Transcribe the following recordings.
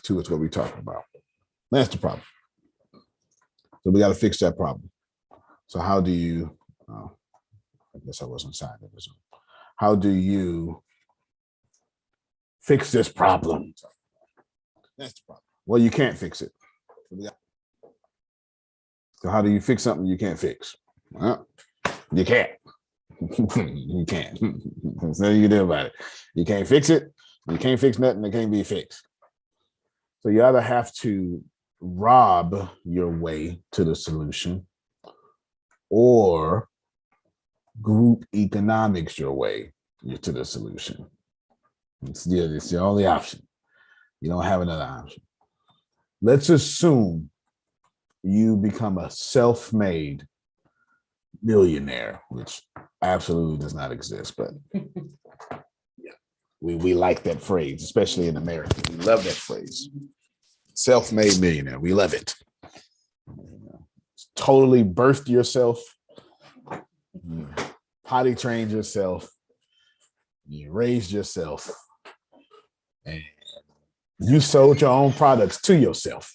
too, is what we're talking about. That's the problem. So we got to fix that problem. So how do you, I guess I wasn't signed in this. How do you fix this problem? That's the problem. Well, you can't fix it. So how do you fix something you can't fix? Well, you can't. You can't. There's nothing you can do about it. You can't fix it. You can't fix nothing that can't be fixed. So you either have to rob your way to the solution or group economics your way to the solution. It's the only option. You don't have another option. Let's assume you become a self-made millionaire, which absolutely does not exist, but yeah, we like that phrase, especially in America. We love that phrase. Self-made millionaire. We love it. Totally birthed yourself, potty trained yourself, you raised yourself, and you sold your own products to yourself.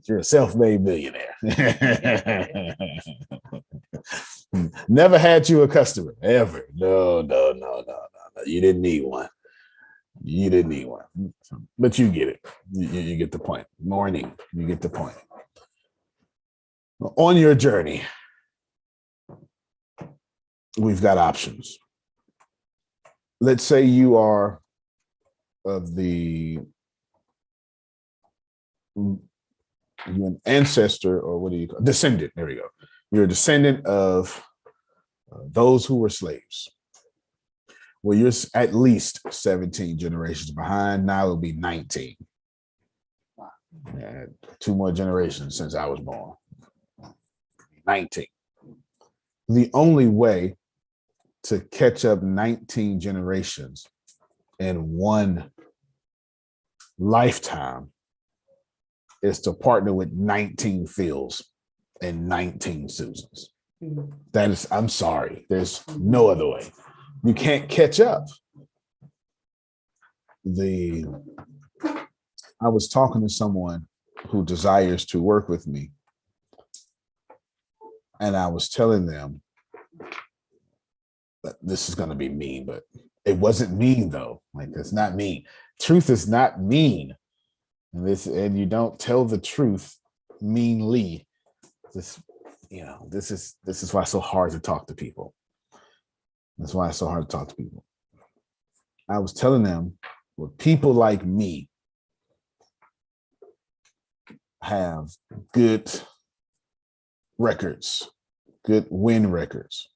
You're a self-made millionaire. Never had you a customer, ever. No. You didn't need one. You didn't need one. But you get it. You get the point. Morning, you get the point. On your journey, we've got options. Let's say you are of the you're an ancestor, or what do you call descendant? There we go. You're a descendant of those who were slaves. Well, you're at least 17 generations behind. Now it'll be 19. Yeah, 2 more generations since I was born. 19. The only way to catch up 19 generations in one lifetime is to partner with 19 Phils and 19 Susans. That is, I'm sorry, there's no other way. You can't catch up. I was talking to someone who desires to work with me, and I was telling them that this is going to be mean, but it wasn't mean though. Like, it's not mean. Truth is not mean. And you don't tell the truth meanly. This is why it's so hard to talk to people. That's why it's so hard to talk to people. I was telling them, well, people like me have good records, good win records,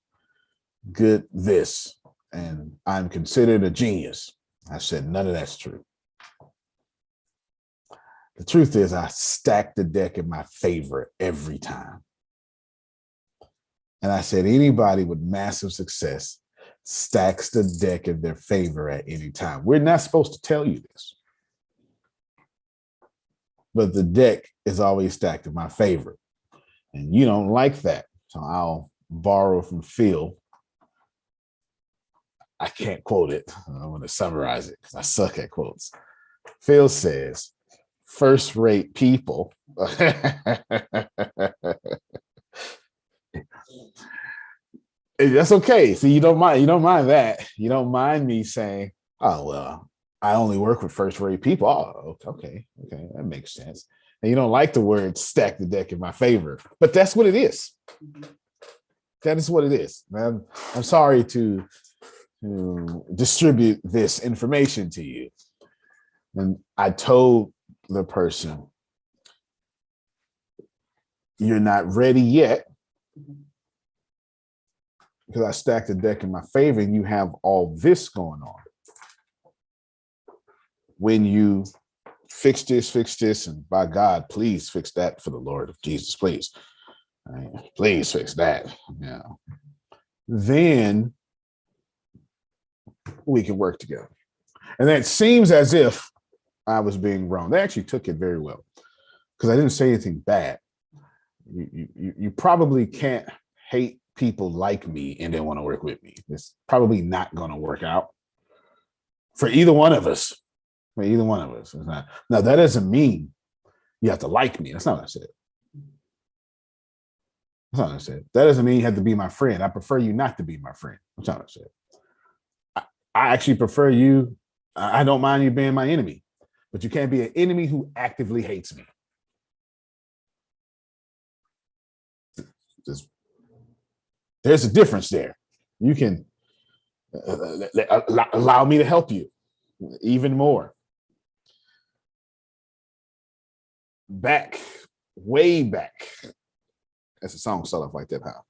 good this, and I'm considered a genius. I said, none of that's true. The truth is, I stack the deck in my favor every time. And I said, anybody with massive success stacks the deck in their favor at any time. We're not supposed to tell you this, but the deck is always stacked in my favor. And you don't like that. So I'll borrow from Phil. I can't quote it. I want to summarize it because I suck at quotes. Phil says, first-rate people. That's okay. So you don't mind that. You don't mind me saying, oh, well, I only work with first-rate people. Oh, okay, that makes sense. And you don't like the word stack the deck in my favor, but that's what it is. That is what it is. I'm sorry to distribute this information to you. And I told the person, you're not ready yet, because I stacked the deck in my favor and you have all this going on. When you fix this, and by God, please fix that for the Lord of Jesus, please. Right? Please fix that. Yeah. Then we can work together. And that seems as if I was being wrong. They actually took it very well because I didn't say anything bad. You probably can't hate people like me and then want to work with me. It's probably not going to work out for either one of us. I mean, either one of us. It's not. Now, that doesn't mean you have to like me. That's not what I said. That's not what I said. That doesn't mean you have to be my friend. I prefer you not to be my friend. That's not what I said. I actually prefer you. I don't mind you being my enemy, but you can't be an enemy who actively hates me. There's a difference there. You can allow me to help you even more. Way back. That's a song sell off like that, pal.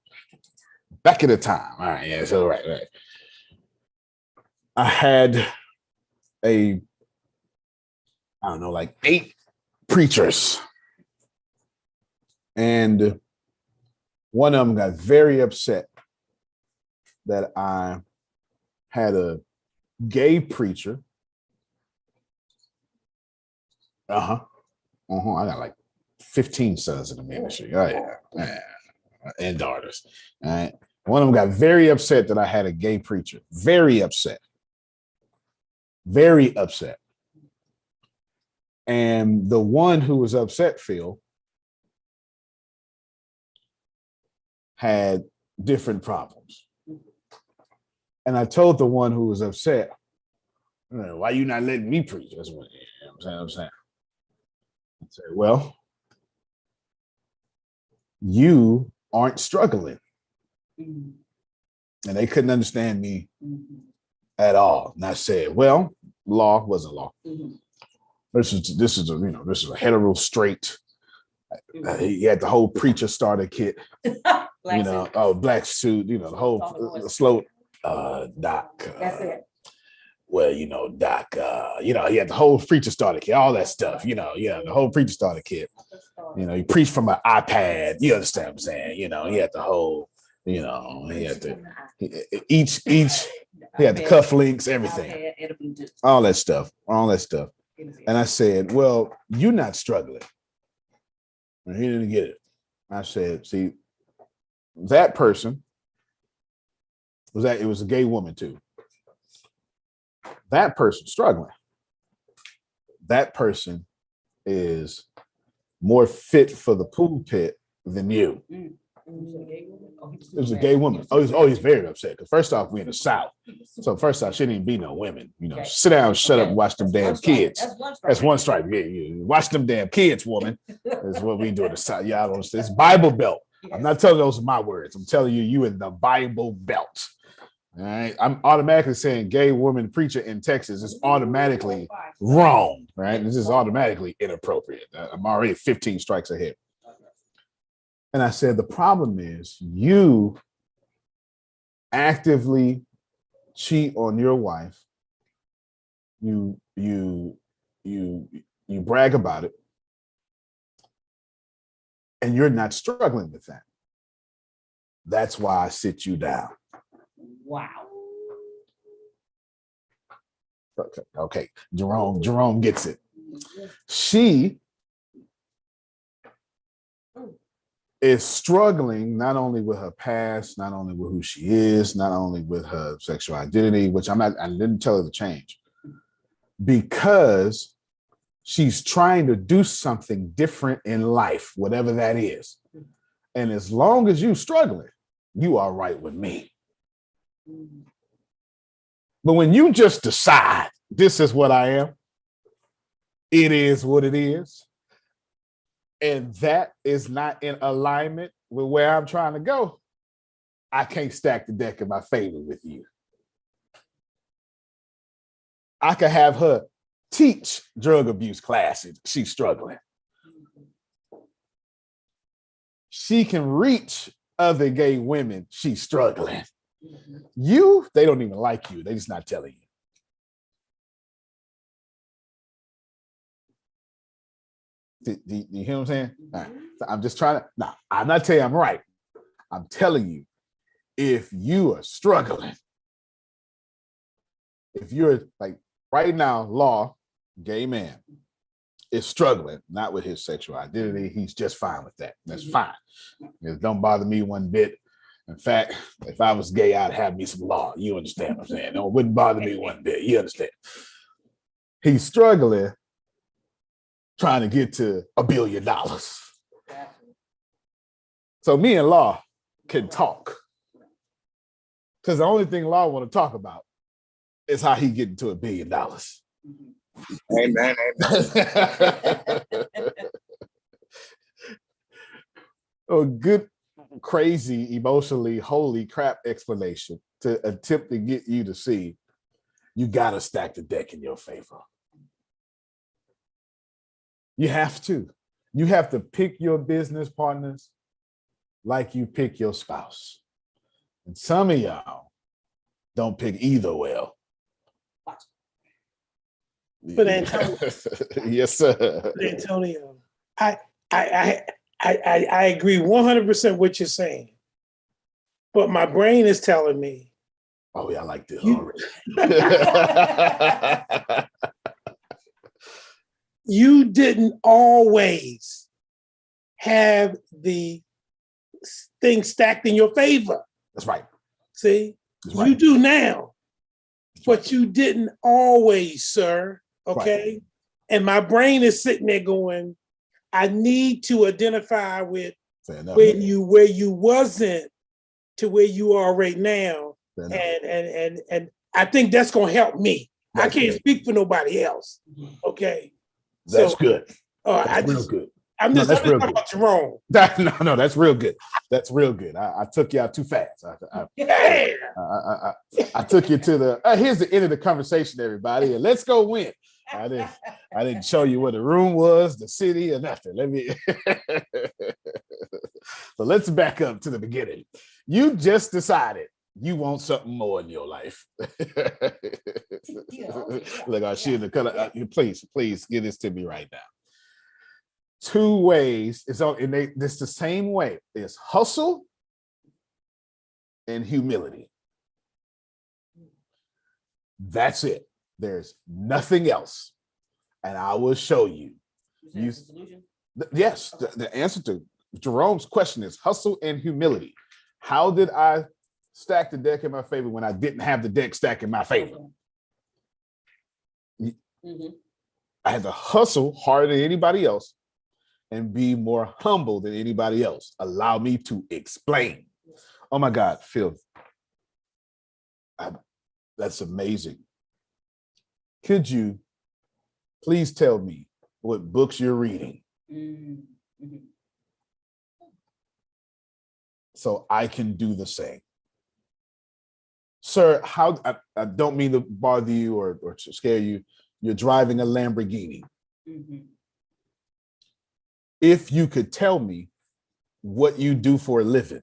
Back in the time. All right, yeah, so right. I had I don't know, like 8 preachers. And one of them got very upset that I had a gay preacher. I got like 15 sons in the ministry. Oh, yeah. And daughters. All right. One of them got very upset that I had a gay preacher. Very upset. Very upset. And the one who was upset, Phil, had different problems. And I told the one who was upset, why you not letting me preach? That's what I'm saying. I said, well, you aren't struggling. And they couldn't understand me at all. And I said, well, law wasn't law. This is a hetero straight. He had the whole preacher starter kit, black suit, the whole slow Doc. That's it. Well, Doc, he had the whole preacher starter kit, all that stuff, the whole preacher starter kit. He preached from an iPad. You understand what I'm saying? He had the whole, he had he had the cufflinks, everything, all that stuff. And I said, well, you're not struggling. And he didn't get it. I said, see, that person it was a gay woman too. That person struggling. That person is more fit for the pulpit than you. It was a gay woman. He's very upset. Because first off, we're in the South. So first off, shouldn't even be no women. Sit down, shut up, and watch them damn kids. That's one strike. Yeah. Watch them damn kids, woman. That's what we do in the South. Y'all don't understand. It's Bible Belt. I'm not telling those are my words. I'm telling you in the Bible Belt. All right. I'm automatically saying gay woman preacher in Texas is automatically wrong. Right. This is automatically inappropriate. I'm already 15 strikes ahead. And I said, the problem is you actively cheat on your wife. You brag about it. And you're not struggling with that. That's why I sit you down. Wow. Okay. Jerome gets it. She is struggling not only with her past, not only with who she is, not only with her sexual identity, which I didn't tell her to change, because she's trying to do something different in life, whatever that is. And as long as you're struggling, you are right with me. But when you just decide, this is what I am, it is what it is, and that is not in alignment with where I'm trying to go, I can't stack the deck in my favor with you. I could have her teach drug abuse classes. She's struggling. She can reach other gay women. She's struggling. You, they don't even like you. They just not telling you. You hear what I'm saying? All right. So I'm just trying to, I'm not telling you I'm right. I'm telling you, if you are struggling, if you're like right now, law, gay man is struggling, not with his sexual identity. He's just fine with that. That's fine. It don't bother me one bit. In fact, if I was gay, I'd have me some law. You understand what I'm saying? It wouldn't bother me one bit. You understand? He's struggling trying to get to $1 billion. So me and Law can talk. Because the only thing Law want to talk about is how he getting to $1 billion. Amen. A good, crazy, emotionally holy crap explanation to attempt to get you to see you got to stack the deck in your favor. You have to. You have to pick your business partners like you pick your spouse. And some of y'all don't pick either well. But Antonio, yes, sir. but Antonio, I agree 100% what you're saying, but my brain is telling me. Oh yeah, I like this You- already. You didn't always have the thing stacked in your favor. That's right. See, That's you right. do now, but you didn't always, sir. Okay. Right. And my brain is sitting there going, I need to identify with Fair enough. where you wasn't to where you are right now. Fair enough. And I think that's gonna help me. I That's can't good. speak for nobody else. Okay. That's So good. that's Real good. I'm No, just that's talking real good. about Jerome. No, that's real good. That's real good. I took you out too fast. Yeah. I took you to the here's the end of the conversation, everybody, and let's go win. I didn't show you where the room was, the city, or nothing. Let me so let's back up to the beginning. You just decided you want something more in your life. Look, I should have cut. Please give this to me right now. 2 ways. It's the same way. It's hustle and humility. That's it. There's nothing else. And I will show you. Yes, the answer to Jerome's question is hustle and humility. How did I stack the deck in my favor when I didn't have the deck stacked in my favor? Mm-hmm. I had to hustle harder than anybody else and be more humble than anybody else. Allow me to explain. Oh my God, Phil. That's amazing. Could you please tell me what books you're reading? Mm-hmm. So I can do the same. Sir, I don't mean to bother you or to scare you. You're driving a Lamborghini. Mm-hmm. If you could tell me what you do for a living,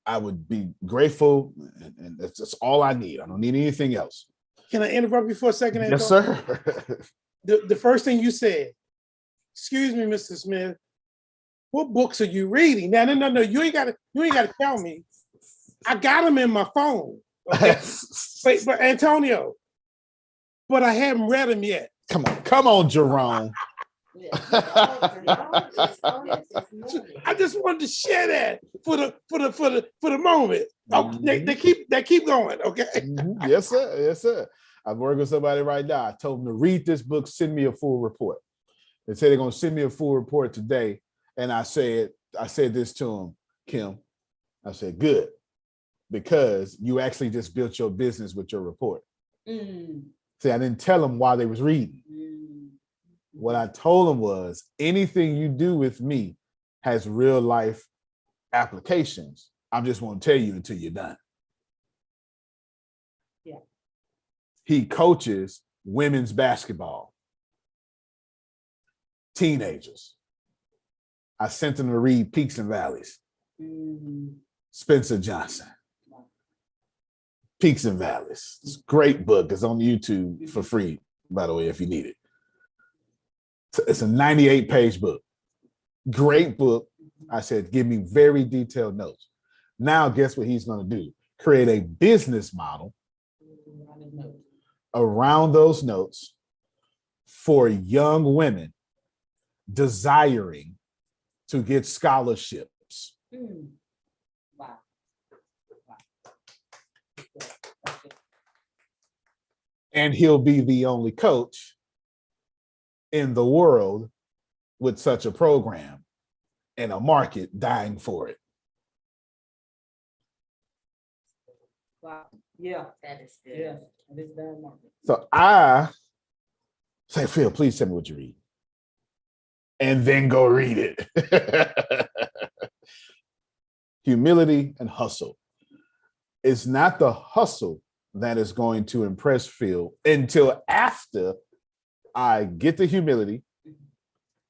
I would be grateful, and that's all I need. I don't need anything else. Can I interrupt you for a second, Antonio? Yes, sir. The first thing you said, excuse me, Mr. Smith, what books are you reading? No, you ain't gotta tell me. I got them in my phone. Okay. but Antonio, but I haven't read them yet. Come on, Jerome. I just wanted to share that for the moment. Oh, they keep going. Okay. Mm-hmm. Yes, sir. Yes, sir. I'm working with somebody right now. I told them to read this book, send me a full report. They said they're gonna send me a full report today. And I said this to him, Kim. I said, good, because you actually just built your business with your report. Mm. See, I didn't tell them while they was reading. What I told them was anything you do with me has real life applications. I'm just won't tell you until you're done. Yeah. He coaches women's basketball, teenagers. I sent him to read Peaks and Valleys. Mm-hmm. Spencer Johnson. Peaks and Valleys. It's a great book. It's on YouTube for free, by the way, if you need it. It's a 98-page book. Great book. I said, give me very detailed notes. Now, guess what he's going to do? Create a business model around those notes for young women desiring to get scholarships. Mm. Wow. And he'll be the only coach in the world with such a program and a market dying for it. Wow. Yeah. That is good. Yeah. This is that market. So I say, Phil, please tell me what you read. And then go read it. Humility and hustle. It's not the hustle that is going to impress Phil until after I get the humility.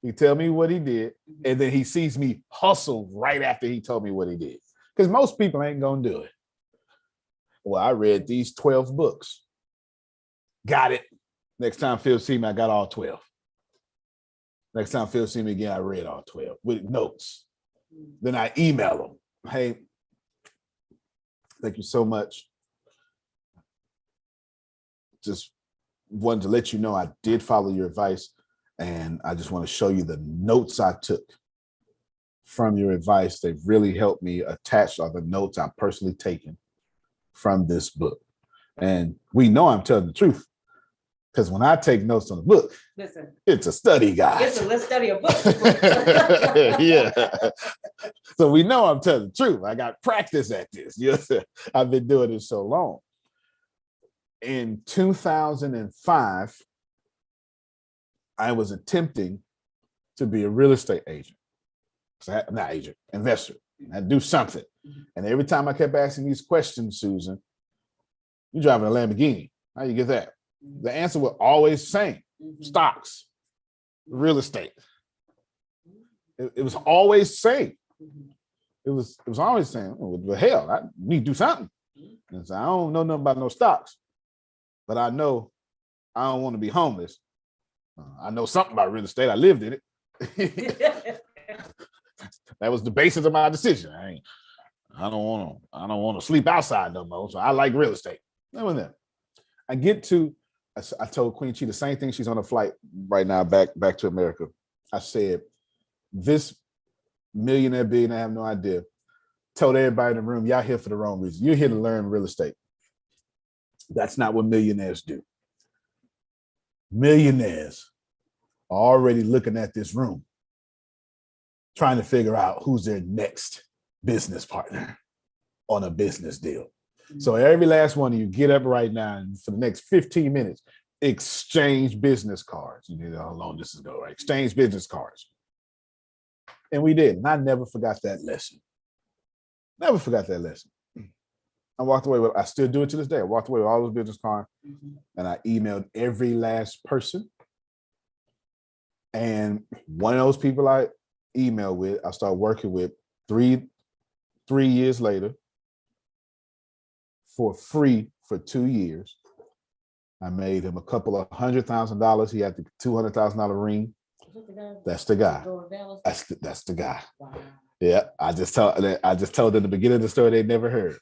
He tell me what he did, and then he sees me hustle right after he told me what he did. Because most people ain't gonna do it. Well, I read these 12 books. Got it. Next time Phil see me, I got all 12. Next time Phil see me again, I read all 12 with notes. Then I email him. Hey, thank you so much. Just wanted to let you know I did follow your advice, and I just want to show you the notes I took from your advice. They've really helped me. Attached are the notes I've personally taken from this book. And we know I'm telling the truth, because when I take notes on the book, Listen, it's a study guide. listen, let's study a book. Yeah. So we know I'm telling the truth. I got practice at this. I've been doing it so long. In 2005, I was attempting to be a real estate agent. Not agent, investor. I do something. And every time I kept asking these questions, Susan, you driving a Lamborghini. How you get that? The answer was always the same. Stocks, real estate. It was always the same. It was always saying, oh, well, hell, I need to do something. And so I don't know nothing about no stocks, but I know I don't want to be homeless. I know something about real estate. I lived in it. That was the basis of my decision. I don't want to sleep outside no more. So I like real estate. That was that. I told Queen Chi the same thing. She's on a flight right now back to America. I said, this millionaire, billionaire, I have no idea, told everybody in the room, y'all here for the wrong reason. You're here to learn real estate. That's not what millionaires do. Millionaires are already looking at this room, trying to figure out who's their next business partner on a business deal. So every last one of you get up right now and for the next 15 minutes, exchange business cards. You know how long this is going, right? Exchange business cards. And we did. And I never forgot that lesson. Never forgot that lesson. I walked away with, I still do it to this day. I walked away with all those business cards and I emailed every last person. And one of those people I emailed with, I started working with three years later for free for 2 years. I made him a couple of $100,000. He had the $200,000 ring. That's the guy. That's the guy. Wow. Yeah, I just told them the beginning of the story they never heard.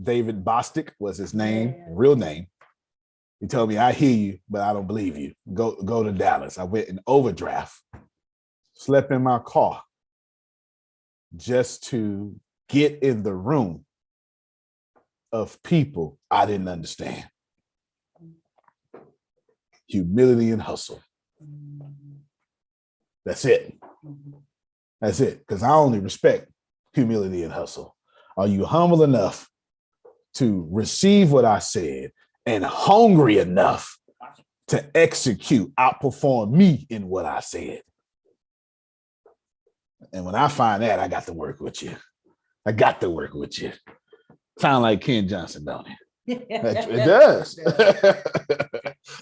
David Bostic was his name, real name. He told me, I hear you, but I don't believe you. Go to Dallas. I went in overdraft, slept in my car just to get in the room of people I didn't understand. Humility and hustle. That's it. That's it. Because I only respect humility and hustle. Are you humble enough to receive what I said and hungry enough to execute, outperform me in what I said? And when I find that, I got to work with you. I got to work with you. Sound like Ken Johnson, don't it? It does.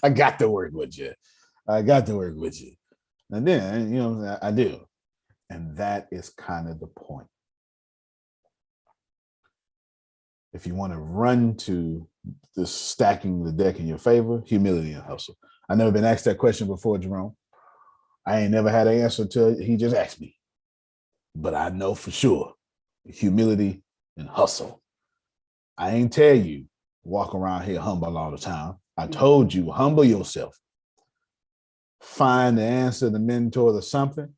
I got to work with you. I got to work with you. And then, you know, I do. And that is kind of the point. If you want to run to the stacking the deck in your favor, humility and hustle. I never been asked that question before, Jerome. I ain't never had an answer till he just asked me. But I know for sure, humility and hustle. I ain't tell you walk around here humble all the time. I told you, humble yourself. Find the answer, the mentor, the something,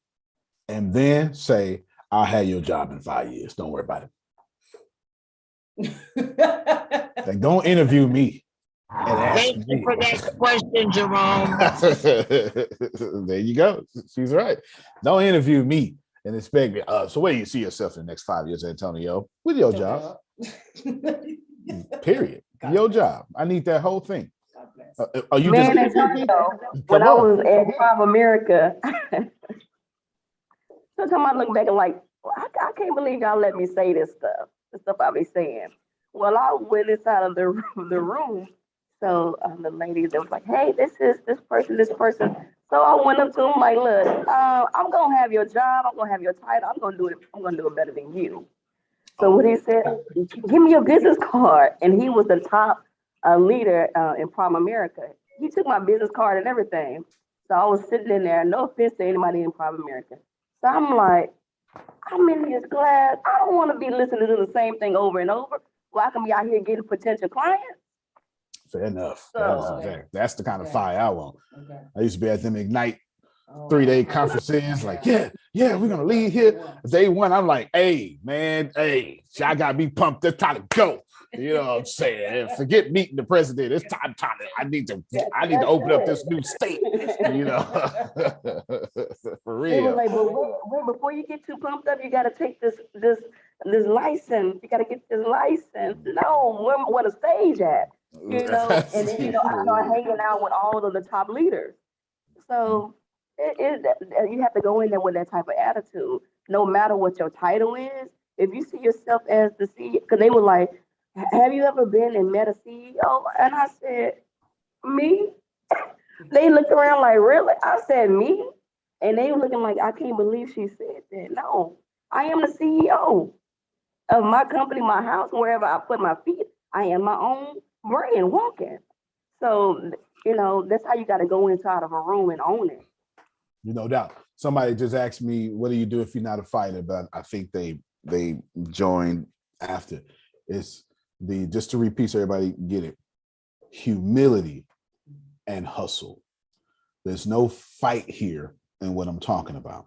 and then say, I'll have your job in 5 years. Don't worry about it. Like, don't interview me. and ask Thank you me. for that question, Jerome. There you go. She's right. Don't interview me and expect me. So where do you see yourself in the next 5 years, Antonio? With your job. Period. Your job. I need that whole thing. Are you Man, just Antonio, when I was at Prime America, sometimes I look back and like, I can't believe y'all let me say this stuff, the stuff I be saying. Well, I went inside of the room. So the lady that was like, hey, this is this person. So I went up to him like, look, I'm gonna have your job, I'm gonna have your title, I'm gonna do it better than you. So what he said, give me your business card. And he was the top leader in Prime America. He took my business card and everything. So I was sitting in there, no offense to anybody in Prime America. So I'm like, I'm in this class. I don't want to be listening to the same thing over and over. Well, I can be out here getting potential clients. Fair enough. So, That's the kind of fire I want. Okay. I used to be at them Ignite 3-day conferences, like, yeah, we're gonna lead here. Day one, I'm like, hey, man, I gotta be pumped. It's time to go. You know what I'm saying? Forget meeting the president. It's time. I need to open up this new state. You know, for they were real. like, but wait, before you get too pumped up, you got to take this license. You got to get this license. No, where the stage at? You know, and then, I started hanging out with all of the top leaders. So you have to go in there with that type of attitude, no matter what your title is. If you see yourself as the CEO, because they were like, have you ever been and met a CEO? And I said, me? They looked around like, really? I said, me? And they were looking like, I can't believe she said that. No, I am the CEO of my company, my house, wherever I put my feet. I am my own brand walking. So, that's how you got to go inside of a room and own it. No doubt. Somebody just asked me, what do you do if you're not a fighter? But I think they joined after. It's just to repeat so everybody get it, humility and hustle. There's no fight here in what I'm talking about.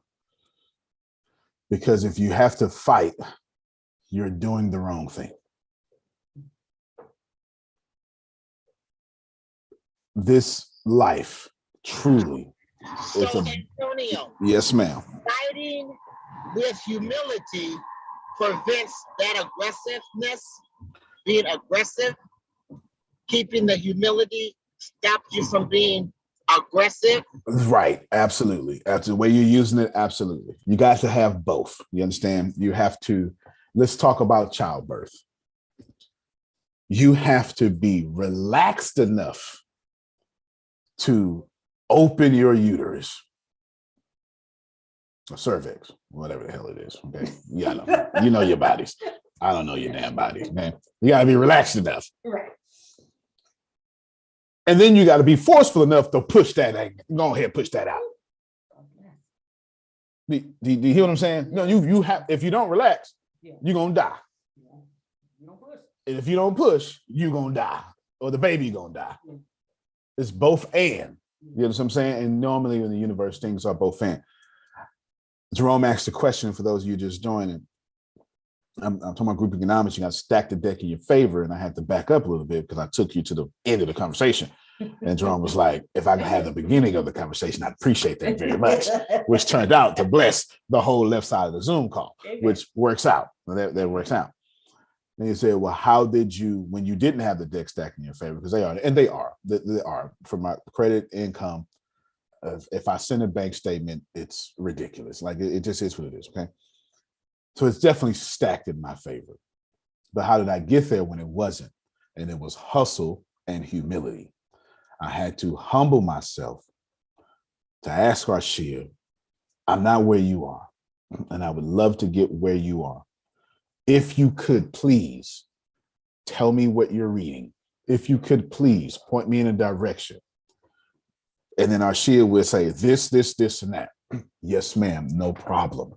Because if you have to fight, you're doing the wrong thing. This life truly is So, Antonio, yes, ma'am. fighting with humility prevents that aggressiveness. Being aggressive, keeping the humility stops you from being aggressive. Right, absolutely. That's the way you're using it. Absolutely. You got to have both. You understand? You have to, let's talk about childbirth. You have to be relaxed enough to open your uterus or cervix, whatever the hell it is. Okay. Yeah, you know your bodies. I don't know your damn bodies, man. You got to be relaxed enough. Right. And then you got to be forceful enough to push that. Go ahead, push that out. Do you hear what I'm saying? No, you have. If you don't relax, you're gonna die. You don't push. And if you don't push, you're gonna die, or the baby gonna die. It's both and. You know what I'm saying? And normally in the universe, things are both and. Jerome asked a question for those of you just joining. I'm talking about group economics. You got to stack the deck in your favor, and I had to back up a little bit because I took you to the end of the conversation. And Jerome was like, if I could have the beginning of the conversation, I'd appreciate that very much, which turned out to bless the whole left side of the Zoom call, which works out. That works out. And he said, well, how did you, when you didn't have the deck stacked in your favor, because they are for my credit income. If I send a bank statement, it's ridiculous. Like it just is what it is. Okay. So it's definitely stacked in my favor. But how did I get there when it wasn't? And it was hustle and humility. I had to humble myself to ask Rashia, I'm not where you are, and I would love to get where you are. If you could please tell me what you're reading. If you could please point me in a direction. And then Rashia would say this, and that. Yes, ma'am, no problem.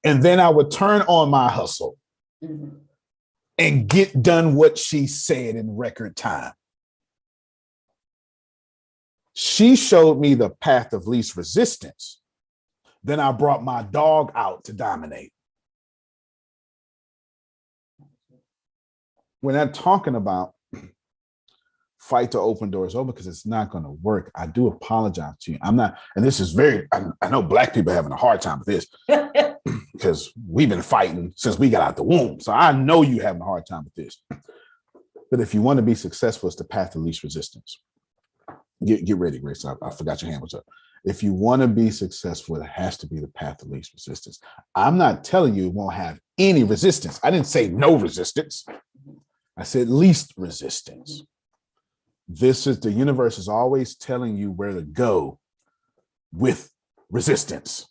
And then I would turn on my hustle and get done what she said in record time. She showed me the path of least resistance. Then I brought my dog out to dominate. We're not talking about fight to open doors open because it's not going to work. I do apologize to you. I'm not, and this is very, I know Black people are having a hard time with this because we've been fighting since we got out the womb. So I know you're having a hard time with this. But if you want to be successful, it's the path of least resistance. Get ready, Grace. I forgot your hand was up. If you want to be successful, it has to be the path of least resistance. I'm not telling you it won't have any resistance. I didn't say no resistance. I said least resistance. This is the universe is always telling you where to go with resistance.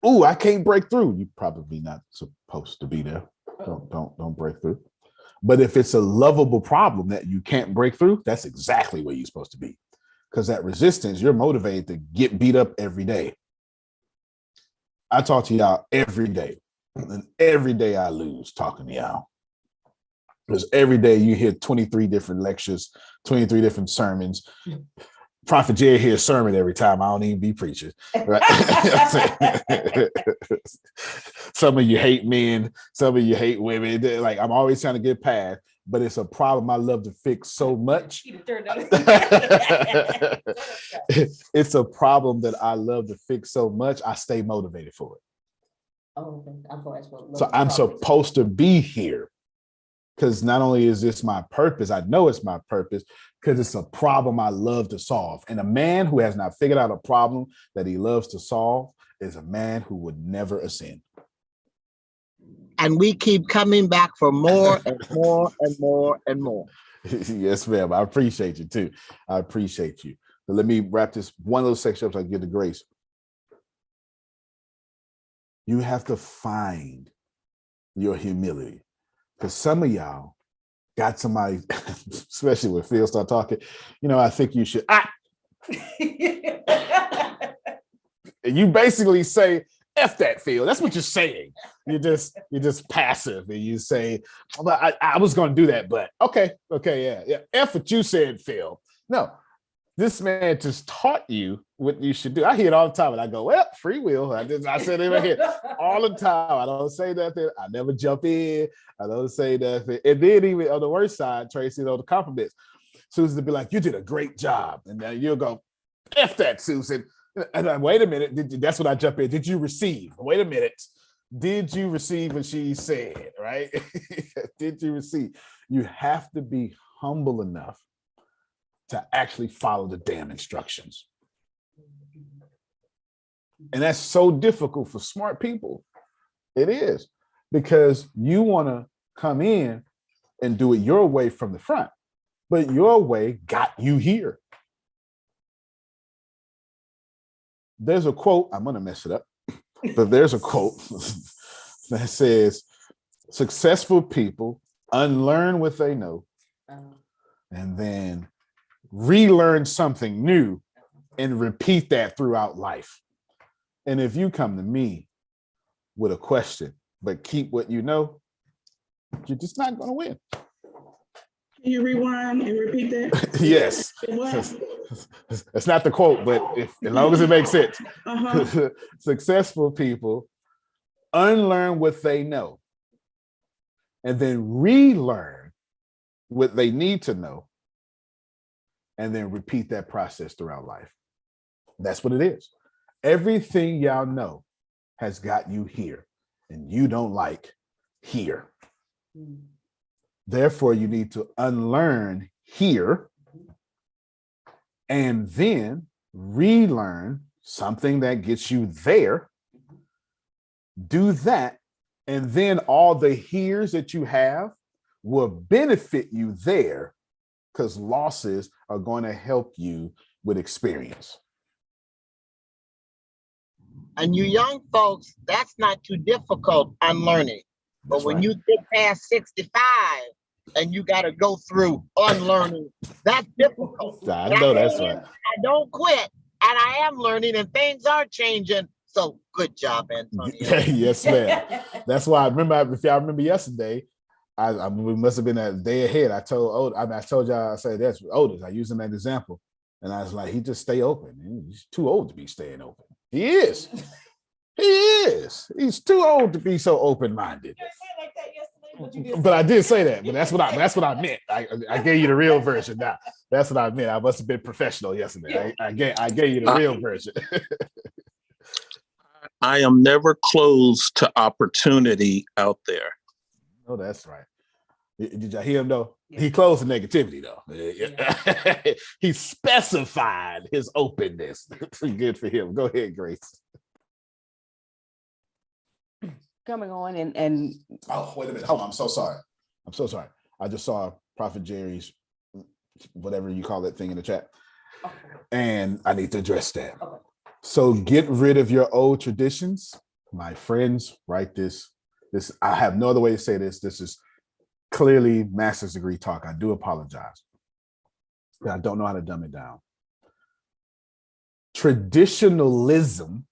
Oh, I can't break through. You're probably not supposed to be there. Don't break through. But if it's a lovable problem that you can't break through, that's exactly where you're supposed to be. Because that resistance, you're motivated to get beat up every day. I talk to y'all every day. And every day I lose talking to y'all. Because every day you hear 23 different lectures, 23 different sermons. Prophet Jay hears a sermon every time. I don't even be preaching. Right? Some of you hate men. Some of you hate women. Like, I'm always trying to get past, but it's a problem I love to fix so much. It's a problem that I love to fix so much. I stay motivated for it. Oh, okay. So I'm supposed to be here. Because not only is this my purpose, I know it's my purpose because it's a problem I love to solve. And a man who has not figured out a problem that he loves to solve is a man who would never ascend. And we keep coming back for more and more and more and more. Yes, ma'am. I appreciate you too. I appreciate you. But let me wrap this one little section up so I can get to Grace. You have to find your humility. Because some of y'all got somebody, especially when Phil start talking, I think you should. And you basically say, F that, Phil. That's what you're saying. You're just passive. And you say, well, I was going to do that, but okay, yeah. F what you said, Phil. No, this man just taught you what you should do. I hear it all the time, and I go, well, free will. I said it right here all the time. I don't say nothing. I never jump in. I don't say nothing. And then even on the worst side, Tracy, the compliments. Susan will be like, you did a great job. And then you'll go, F that, Susan. And then, wait a minute. That's what I jump in. Did you receive? Wait a minute. Did you receive what she said, right? Did you receive? You have to be humble enough to actually follow the damn instructions. And that's so difficult for smart people. It is, because you want to come in and do it your way from the front, but your way got you here. There's a quote, I'm going to mess it up, but there's a quote that says, successful people unlearn what they know and then relearn something new and repeat that throughout life. And if you come to me with a question, but keep what you know, you're just not going to win. Can you rewind and repeat that? Yes. That's not the quote, but as long as it makes sense. Successful people unlearn what they know and then relearn what they need to know and then repeat that process throughout life. That's what it is. Everything y'all know has got you here, and you don't like here. Therefore, you need to unlearn here and then relearn something that gets you there. Do that, and then all the heres that you have will benefit you there, because losses are going to help you with experience. And you young folks, that's not too difficult unlearning. But That's when right. you get past 65 and you got to go through unlearning, that's difficult. I know that's right. I don't quit, and I am learning, and things are changing. So good job, Antonio. Yes, ma'am. That's why I remember, if y'all remember yesterday, we must have been a day ahead. I told y'all, I said, that's Otis. I used him as an example. And I was like, he just stay open. He's too old to be staying open. He is. He is. He's too old to be so open-minded. what you did. But I did say that. But that's what I meant. I gave you the real version. Now that's what I meant. I must have been professional yesterday. I gave you the real version. I am never closed to opportunity out there. Oh, that's right. Did y'all hear him though? Yeah. He closed the negativity though. Yeah. He specified his openness. Good for him. Go ahead, Grace. Coming on and oh, wait a minute. Hold on. I'm so sorry. I just saw Prophet Jerry's whatever you call that thing in the chat. Okay. And I need to address that. Okay. So get rid of your old traditions. My friends, write this. I have no other way to say this. This is clearly master's degree talk. I do apologize. I don't know how to dumb it down. Traditionalism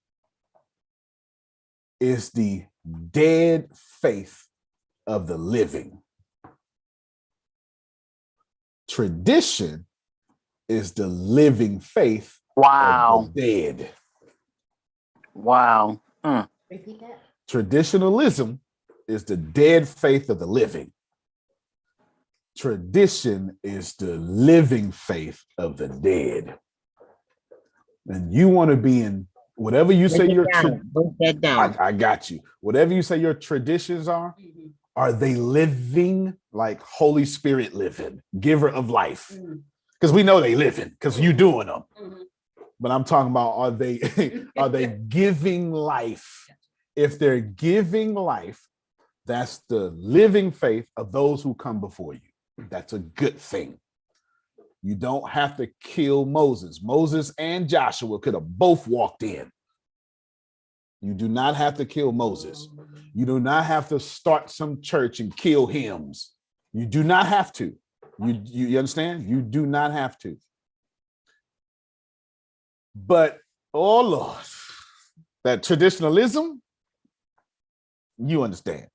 is the dead faith of the living. Tradition is the living faith of the dead. Wow. Repeat that. Traditionalism is the dead faith of the living. Tradition is the living faith of the dead. And you want to be in whatever you say your I got you. Whatever you say your traditions are they living like Holy Spirit living, giver of life? Because we know they living because you doing them. But I'm talking about are they giving life? If they're giving life, that's the living faith of those who come before you. That's a good thing. You don't have to kill Moses. Moses and Joshua could have both walked in. You do not have to kill Moses. You do not have to start some church and kill hymns. You do not have to. You understand? You do not have to. But, oh Lord, that traditionalism, you understand.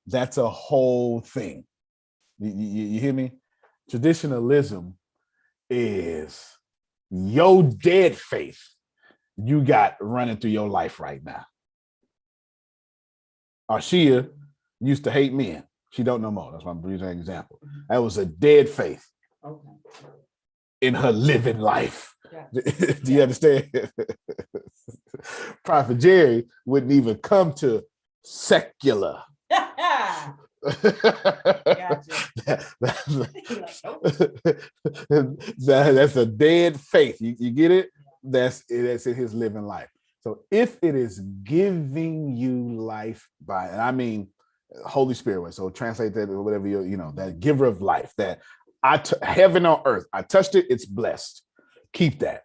That's a whole thing. You hear me? Traditionalism is your dead faith you got running through your life right now. Arshia used to hate men. She don't no more. That's why I'm using an example. That was a dead faith in her living life. Do you understand? Prophet Jerry wouldn't even come to secular. That's a dead faith. You get it? That's in his living life. So if it is giving you life by, and I mean Holy Spirit, so translate that or whatever that giver of life, that heaven on earth, I touched it, it's blessed. Keep that.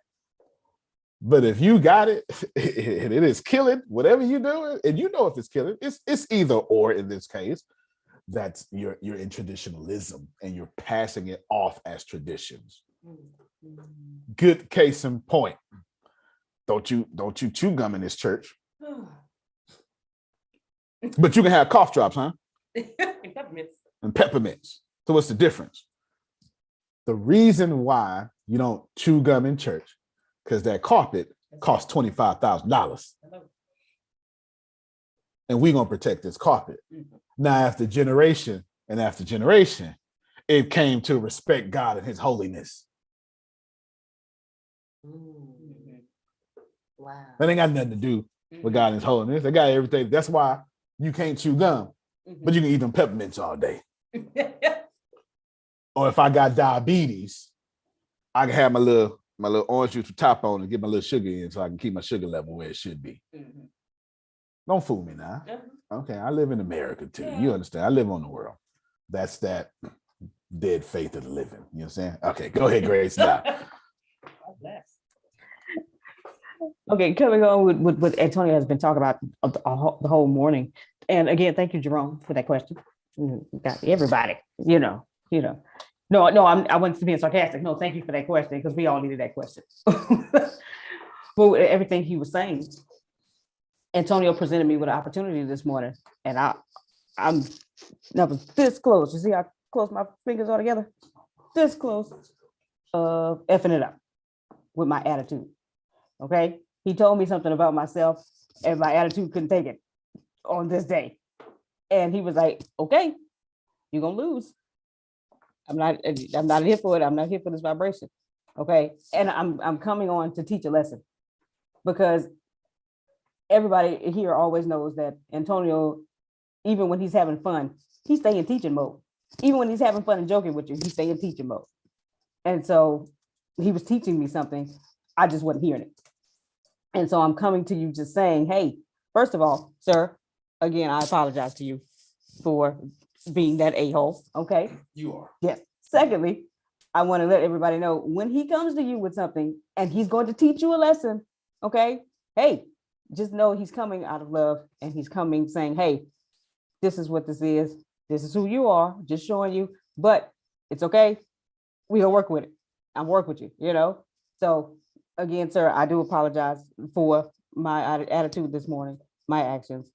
But if you got it, and it is killing whatever you do, and you know if it's killing, it's either or in this case. That's you're in traditionalism and you're passing it off as traditions. Good case in point. Don't you chew gum in this church? But you can have cough drops, huh? And peppermints. So what's the difference? The reason why you don't chew gum in church, because that carpet costs $25,000. And we're gonna protect this carpet. Now, after generation, it came to respect God and his holiness. Wow. That ain't got nothing to do with God and his holiness. They got everything. That's why you can't chew gum, but you can eat them peppermints all day. Or if I got diabetes, I can have my little orange juice with top on and get my little sugar in so I can keep my sugar level where it should be. Don't fool me now. Okay, I live in America too. You understand? I live on the world. That's that dead faith of the living. You know what I'm saying? Okay, go ahead, Grace. Now. Okay, coming on with what Antonio has been talking about the whole morning. And again, thank you, Jerome, for that question. Got everybody, No, I wasn't being sarcastic. No, thank you for that question because we all needed that question. Well, everything he was saying, Antonio presented me with an opportunity this morning, and I'm never this close. You see how close my fingers are together? This close of effing it up with my attitude. Okay, he told me something about myself, and my attitude couldn't take it on this day. And he was like, okay, you're gonna lose. I'm not here for it. I'm not here for this vibration. Okay. And I'm coming on to teach a lesson, because everybody here always knows that Antonio, even when he's having fun, he stay in teaching mode. Even when he's having fun and joking with you, he stay in teaching mode. And so he was teaching me something. I just wasn't hearing it. And so I'm coming to you just saying, hey, first of all, sir, again, I apologize to you for being that a-hole. Okay. You are. Yes. Secondly, I want to let everybody know, when he comes to you with something and he's going to teach you a lesson, okay, hey, just know he's coming out of love, and he's coming saying, hey, this is what this is. This is who you are, just showing you, but it's okay. We gonna work with it. I'm work with you, you know? So again, sir, I do apologize for my attitude this morning, my actions.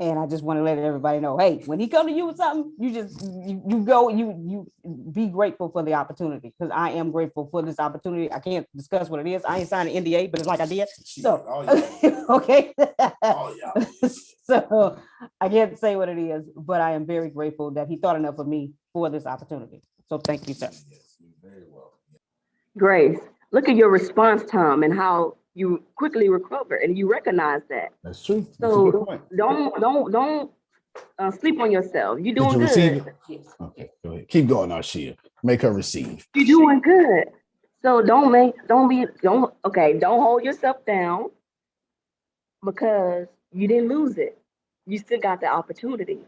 And I just want to let everybody know, hey, when he come to you with something, you just, you go, you be grateful for the opportunity, because I am grateful for this opportunity. I can't discuss what it is. I ain't signed an NDA, but it's like I did. So, okay. So I can't say what it is, but I am very grateful that he thought enough of me for this opportunity. So thank you, sir. Grace, look at your response time and how you quickly recover, and you recognize that. That's true. That's a good So point. don't sleep on yourself. You're Did you doing receive good. it? Okay, go ahead. Keep going, Arshia. Make her receive. You're doing good. So don't hold yourself down, because you didn't lose it. You still got the opportunity,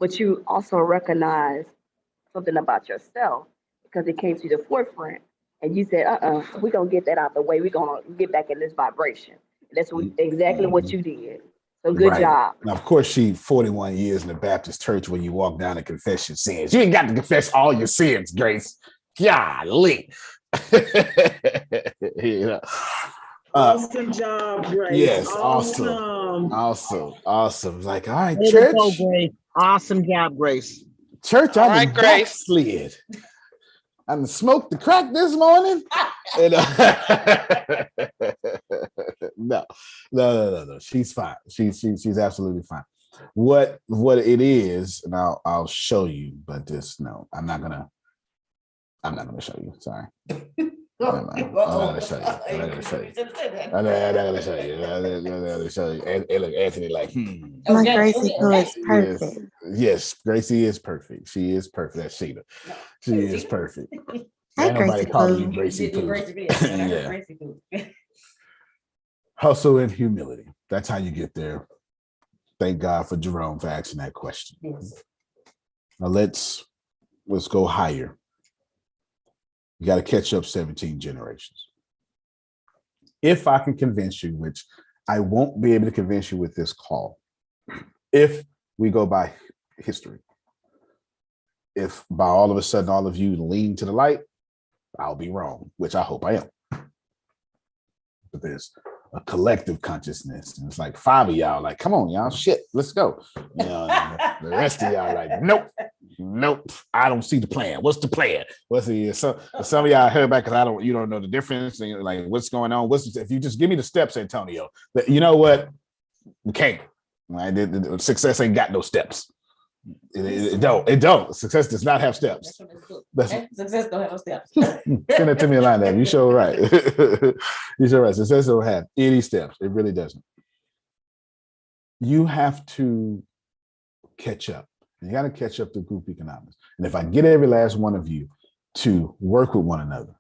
but you also recognize something about yourself, because it came to the forefront. And you said, we're going to get that out the way. We're going to get back in this vibration. That's exactly what you did. So good job. Now, of course, she 41 years in the Baptist church. When you walk down and confess your sins, you ain't got to confess all your sins, Grace. Golly. You know, Awesome job, Grace. yes, awesome. Like, all right, church. Grace. Awesome job, Grace. Church, All I right, done Grace. backslid. I done smoked the crack this morning. And, no. She's fine. She's absolutely fine. What it is, and I'll show you, but just no, I'm not gonna show you. Sorry. I'm not gonna show you. I'm not gonna show you. And look, Anthony, like, My Gracie Poo is perfect. Yes, Gracie is perfect. She is perfect. That's Sheeta. She is perfect. Hi, Ain't nobody Gracie calling you Poo. Gracie Poo. Yeah. Hustle and humility. That's how you get there. Thank God for Jerome for asking that question. Yes. Now let's go higher. You got to catch up 17 generations. If I can convince you, which I won't be able to convince you with this call, if we go by history, if by all of a sudden all of you lean to the light, I'll be wrong, which I hope I am. But there's a collective consciousness, and it's like 5 of y'all like, come on, y'all, shit, let's go. You know, the rest of y'all like, nope, I don't see the plan. What's the plan? What's the some of y'all heard back because you don't know the difference, and you're like, what's going on? If you just give me the steps, Antonio, but you know what? We can't. Right? Success ain't got no steps. It don't. Success does not have steps. Success don't have no steps. Send it to me a line there. You sure right. You sure right. Success don't have any steps. It really doesn't. You have to catch up. You got to catch up to group economics. And if I get every last one of you to work with one another,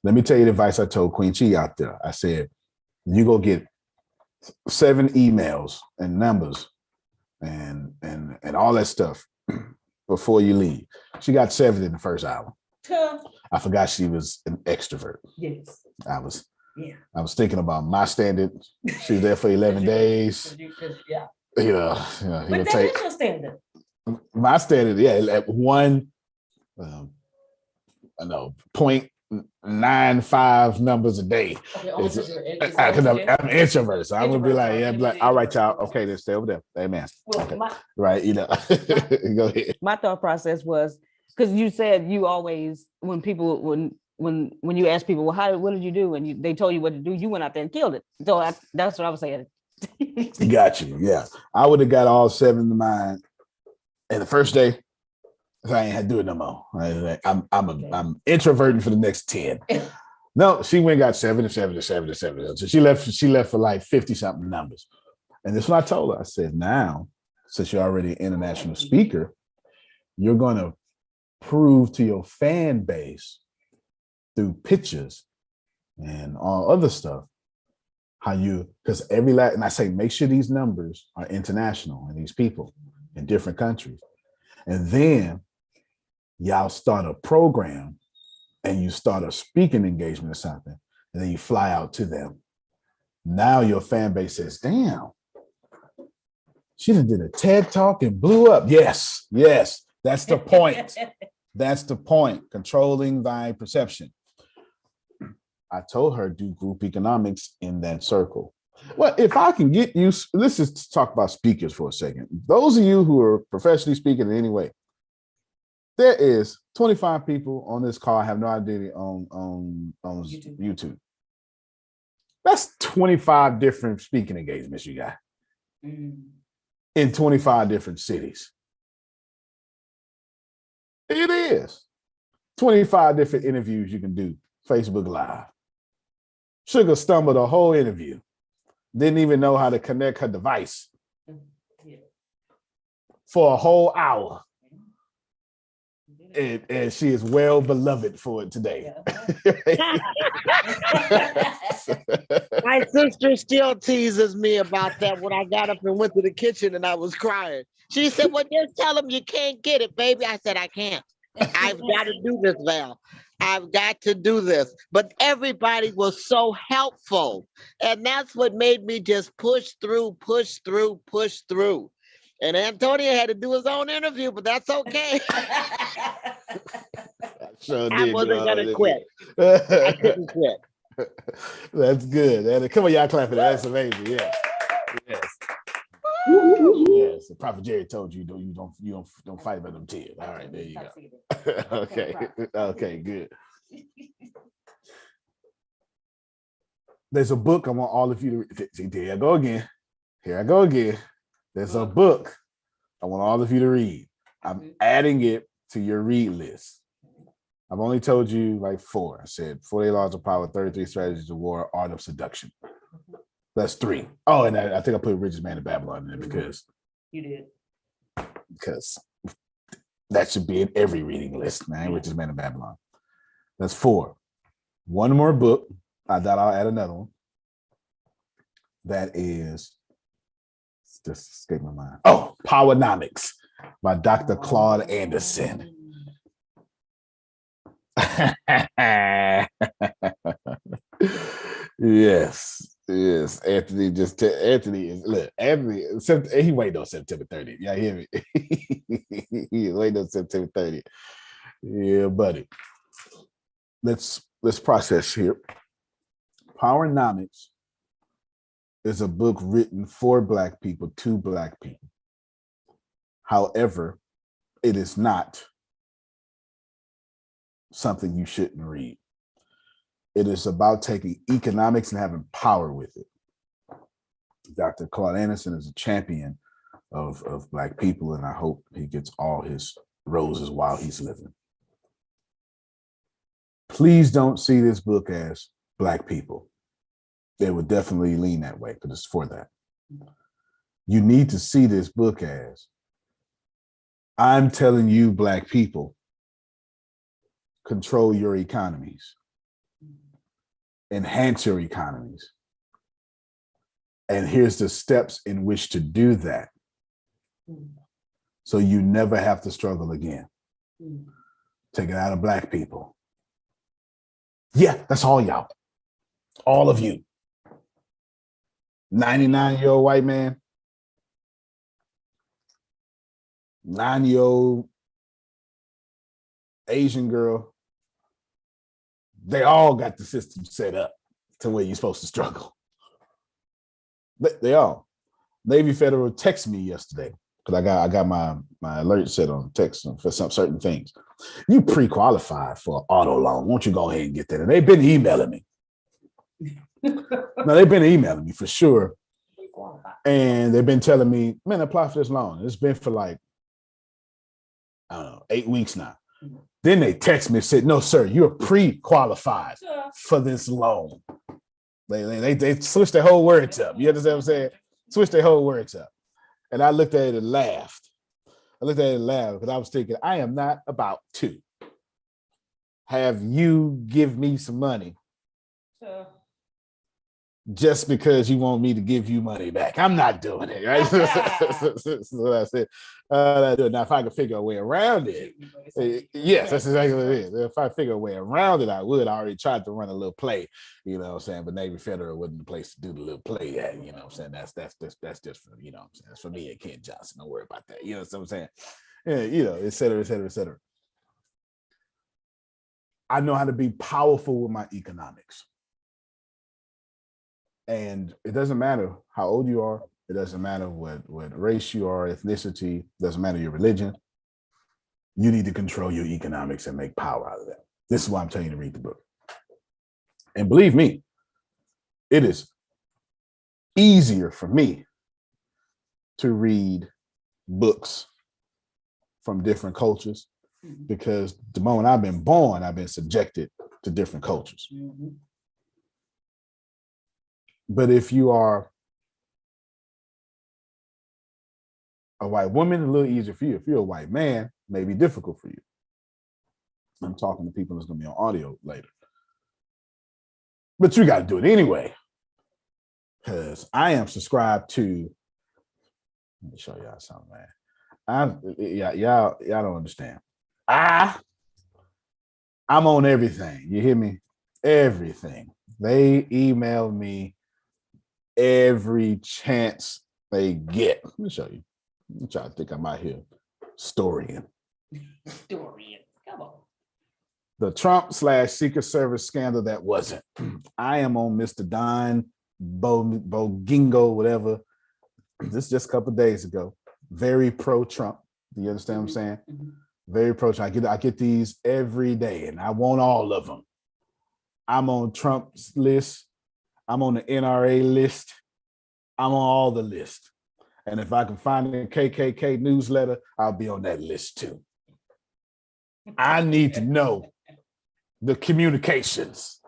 let me tell you the advice I told Queen Chi out there. I said, you go get 7 emails and numbers and all that stuff before you leave. She got 7 in the first hour. I forgot she was an extrovert. Yes. I was thinking about my standard. She was there for 11 days. Yeah. You know, But that is your standard. My standard, yeah, at 0.95 numbers a day. Okay, I'm an introvert, so I'm gonna be like, all right, y'all, okay, then stay over there. Amen. Well, Okay. Right, you know. Go ahead. My thought process was, because you said you always, when you ask people, well, what did you do, and they told you what to do, you went out there and killed it. So that's what I was saying. Got you. Yeah, I would have got all 7 of mine And the first day, I ain't had to do it no more. I'm introverting for the next 10. No, she went and got 7 and 7 and 7 and 7. So she left for like 50 something numbers. And this is what I told her. I said, now, since you're already an international speaker, you're going to prove to your fan base through pictures and all other stuff how you, because and I say, make sure these numbers are international and these people in different countries. And then y'all start a program and you start a speaking engagement or something, and then you fly out to them. Now your fan base says, damn, she done did a TED talk and blew up. Yes, that's the point. That's the point, controlling thy perception. I told her do group economics in that circle. Well, if I can get you, let's just talk about speakers for a second. Those of you who are professionally speaking in any way, there is 25 people on this call. I have no idea on YouTube. That's 25 different speaking engagements you got in 25 different cities. It is 25 different interviews you can do Facebook Live. Sugar stumbled a whole interview. Didn't even know how to connect her device for a whole hour. And she is well beloved for it today. My sister still teases me about that when I got up and went to the kitchen and I was crying. She said, well, just tell them you can't get it, baby. I said, I can't. I've got to do this, Val. I've got to do this. But everybody was so helpful. And that's what made me just push through. And Antonio had to do his own interview, but that's okay. I wasn't going to quit. I couldn't quit. That's good. Come on, y'all clap for that. That's amazing. Yeah. Yes. Yes. Prophet Jerry told you you don't fight about them tears. All right, there you go. Okay, good. There's a book I want all of you to see. Here I go again. There's a book I want all of you to read. I'm adding it to your read list. I've only told you like 4. I said 48 Laws of Power, 33 Strategies of War, Art of Seduction. That's 3. Oh, and I think I put Richest Man in Babylon in there because You did. Because that should be in every reading list, man. Richest Man in Babylon. That's 4. One more book. I thought I'll add another one. That is just escaped my mind. Oh, PowerNomics by Dr. Claud Anderson. Yes. Anthony he waited on September 30th. Yeah, hear me. He waiting on September 30th. Yeah, buddy. Let's process here. PowerNomics is a book written for Black people, to Black people. However, it is not something you shouldn't read. It is about taking economics and having power with it. Dr. Claud Anderson is a champion of Black people, and I hope he gets all his roses while he's living. Please don't see this book as Black people. They would definitely lean that way because it's for that. You need to see this book as, I'm telling you, Black people, control your economies, enhance your economies. And here's the steps in which to do that. So you never have to struggle again. Take it out of Black people. Yeah, that's all y'all. All of you. 99-year-old white man, 9-year-old Asian girl, they all got the system set up to where you're supposed to struggle. They all. Navy Federal texted me yesterday because I got my alert set on text for some certain things. You pre-qualified for an auto loan. Won't you go ahead and get that? And they've been emailing me. No, they've been emailing me for sure. And they've been telling me, man, apply for this loan. It's been for like I don't know, 8 weeks now. Then they text me and said, no, sir, you're pre-qualified for this loan. They switched their whole words up. You understand what I'm saying? Switched their whole words up. And I looked at it and laughed. Because I was thinking, I am not about to have you give me some money just because you want me to give you money back. I'm not doing it, right? That's what I said. Now, if I could figure a way around it, yes, that's exactly what it is. If I figure a way around it, I would. I already tried to run a little play, you know what I'm saying? But Navy Federal wasn't the place to do the little play at, you know what I'm saying? That's just for, you know what I'm saying? That's for me and Ken Johnson. Don't worry about that. You know what I'm saying? Yeah, you know, et cetera, et cetera, et cetera. I know how to be powerful with my economics. And it doesn't matter how old you are. It doesn't matter what race you are, ethnicity, doesn't matter your religion. You need to control your economics and make power out of that. This is why I'm telling you to read the book. And believe me, it is easier for me to read books from different cultures because the moment I've been born, I've been subjected to different cultures. But if you are a white woman, a little easier for you. If you're a white man, it may be difficult for you. I'm talking to people that's going to be on audio later. But you got to do it anyway. Because I am subscribed to, let me show y'all something, man. Y'all don't understand. I'm on everything. You hear me? Everything. They email me every chance they get. Let me show you. I'm trying to think I'm out here storying. Come on. The Trump / Secret Service scandal that wasn't. I am on Mr. Don Bogingo, whatever. This just a couple of days ago. Very pro-Trump. Do you understand what I'm saying? Very pro-Trump. I get these every day, and I want all of them. I'm on Trump's list. I'm on the NRA list. I'm on all the lists. And if I can find a KKK newsletter, I'll be on that list too. I need to know the communications.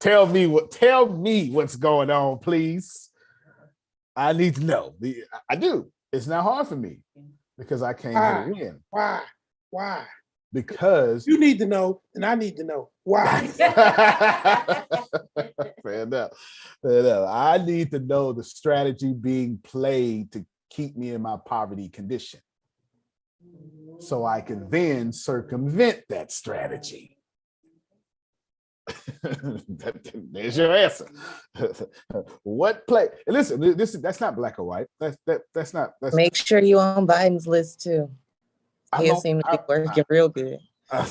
Tell me what's going on, please. I need to know. I do. It's not hard for me because I came here to win. Why? Because you need to know, and I need to know why. Fair enough. I need to know the strategy being played to keep me in my poverty condition, so I can then circumvent that strategy. There's your answer. What play? Listen, that's not black or white. That's not. Make sure you on Biden's list too. He seems to be working real good. I'm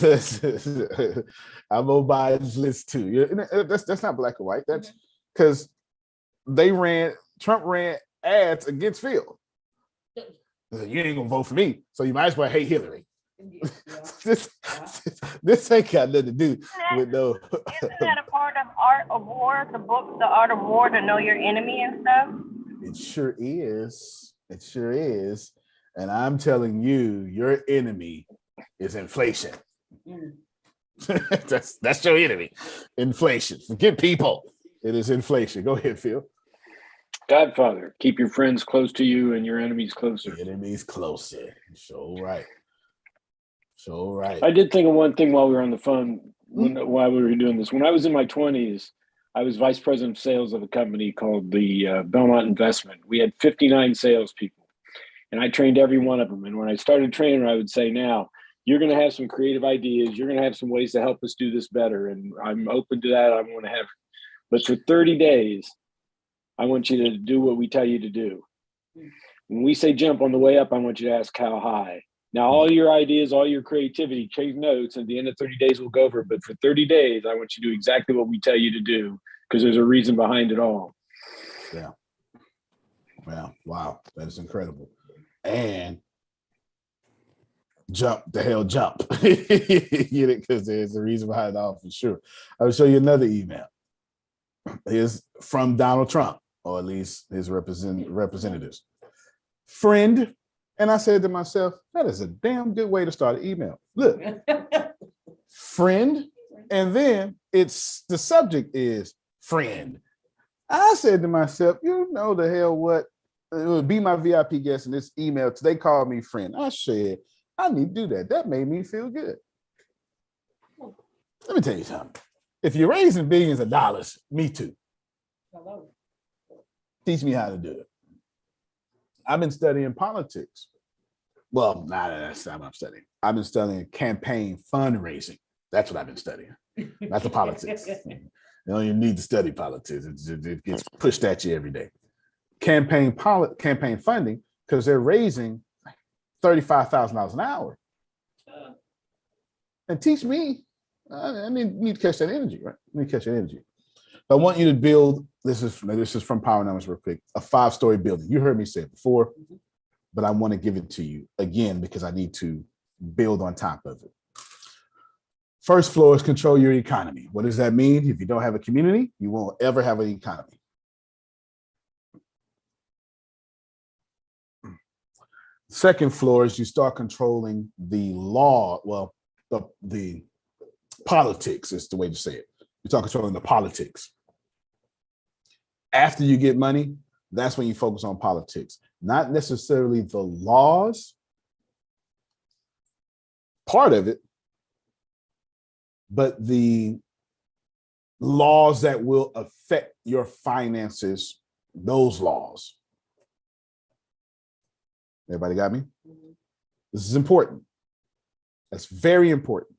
on Biden's list too. That's not black or white. That's because Trump ran ads against Phil. You ain't gonna vote for me, so you might as well hate Hillary. This ain't got nothing to do with no. Isn't that a part of Art of War, the book, The Art of War, to know your enemy and stuff? It sure is. It sure is. And I'm telling you, your enemy is inflation. That's your enemy. Inflation. Forget people. It is inflation. Go ahead, Phil. Godfather, keep your friends close to you and your enemies closer. Enemies closer. So right. I did think of one thing while we were on the phone, while we were doing this. When I was in my 20s, I was vice president of sales of a company called the Belmont Investment. We had 59 salespeople, and I trained every one of them. And when I started training, I would say, now, you're going to have some creative ideas. You're going to have some ways to help us do this better. And I'm open to that. I'm going to have, but for 30 days, I want you to do what we tell you to do. When we say jump on the way up, I want you to ask how high. Now, all your ideas, all your creativity, take notes. At the end of 30 days, we'll go over. But for 30 days, I want you to do exactly what we tell you to do because there's a reason behind it all. Yeah. Well, wow. That is incredible. And jump. Because there's a reason behind it all for sure. I'll show you another email. Here's from Donald Trump, or at least his representatives. Friend, And I said to myself, that is a damn good way to start an email. Look, friend, and then it's the subject is friend. I said to myself, you know the hell what? It would be my VIP guest in this email. They called me friend. I said, I need to do that. That made me feel good. Let me tell you something. If you're raising billions of dollars, me too. Teach me how to do it. I've been studying politics. Well, that's not what I'm studying. I've been studying campaign fundraising. That's what I've been studying, not the politics. You don't even need to study politics. It gets pushed at you every day. Campaign funding, because they're raising $35,000 an hour. And teach me. I need to catch that energy, right? I need to catch that energy. I want you to build, this is from PowerNomics real quick, a 5-story building. You heard me say it before, but I want to give it to you again because I need to build on top of it. First floor is control your economy. What does that mean? If you don't have a community, you won't ever have an economy. Second floor is you start controlling the law. Well, the politics is the way to say it. You start controlling the politics. After you get money, that's when you focus on politics. Not necessarily the laws, part of it, but the laws that will affect your finances, those laws. Everybody got me? This is important. That's very important.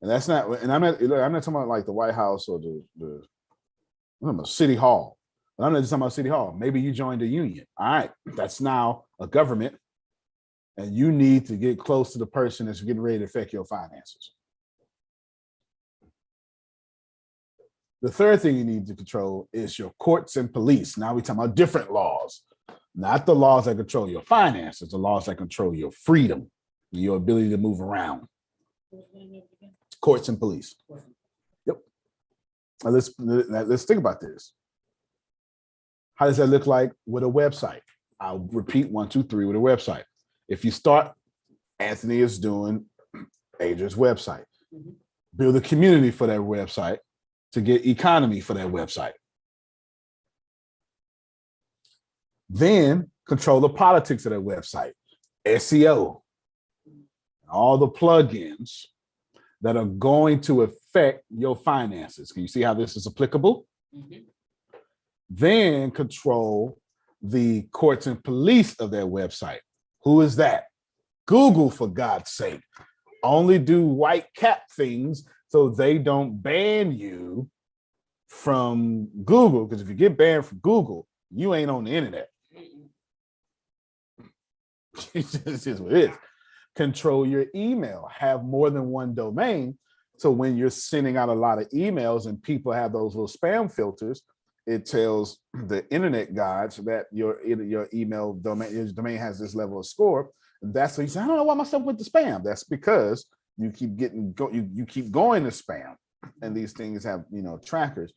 And that's not, and I'm not talking about like the White House or the City Hall. I'm not just talking about City Hall. Maybe you joined a union. All right, that's now a government, and you need to get close to the person that's getting ready to affect your finances. The third thing you need to control is your courts and police. Now we're talking about different laws, not the laws that control your finances, the laws that control your freedom, your ability to move around. Courts and police. Yep. Now let's think about this. How does that look like with a website? I'll repeat 1, 2, 3 with a website. If you start, Anthony is doing Adrian's website. Build a community for that website to get economy for that website. Then control the politics of that website, SEO, all the plugins that are going to affect your finances. Can you see how this is applicable? Then control the courts and police of their website. Who is that? Google, for God's sake. Only do white cap things so they don't ban you from Google, because if you get banned from Google, you ain't on the internet. This is what it is. Control your email. Have more than one domain. So when you're sending out a lot of emails and people have those little spam filters, it tells the internet gods that your email domain, your domain has this level of score. And that's what you say, I don't know why my stuff went to spam. That's because you keep you keep going to spam, and these things have trackers,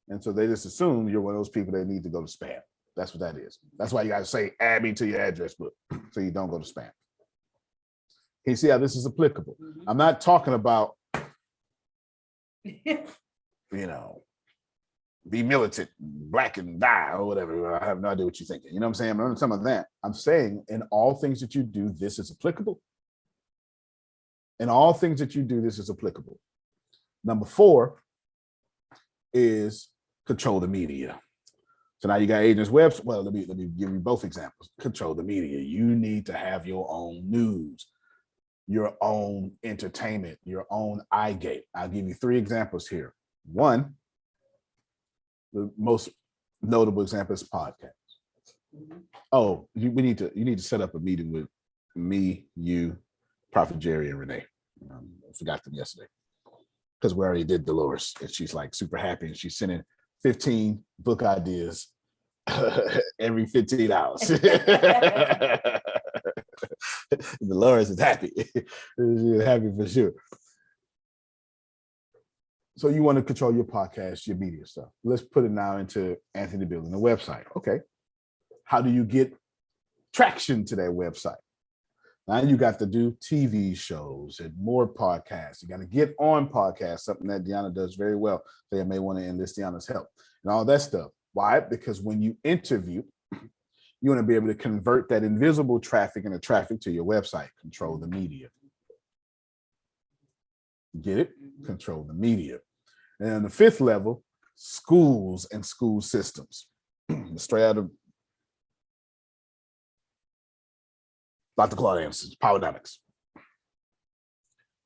and so they just assume you're one of those people that need to go to spam. That's what that is. That's why you got to say add me to your address book so you don't go to spam. Can you see how this is applicable? I'm not talking about be militant, black and die or whatever. I have no idea what you're thinking. You know what I'm saying? I'm not talking about that. I'm saying in all things that you do, this is applicable. In all things that you do, this is applicable. Number 4 is control the media. So now you got Agent's website. Well, let me give you both examples. Control the media. You need to have your own news, your own entertainment, your own eye gate. I'll give you 3 examples here. 1, the most notable example is podcasts. Oh, you need to set up a meeting with me, you, Prophet Jerry, and Renee. I forgot them yesterday because we already did Dolores, and she's like super happy, and she's sending 15 book ideas every 15 hours. Dolores is happy. She's happy for sure. So you want to control your podcast, your media stuff. Let's put it now into Anthony building a website. Okay. How do you get traction to their website. Now you got to do TV shows and more podcasts. You got to get on podcasts, something that Deanna does very well. So you may want to enlist Deanna's help and all that stuff. Why? Because when you interview, you want to be able to convert that invisible traffic into traffic to your website. Control the media. Get it? Control the media. And on the fifth level, schools and school systems. Straight out of Dr. Claud answers, PowerNomics.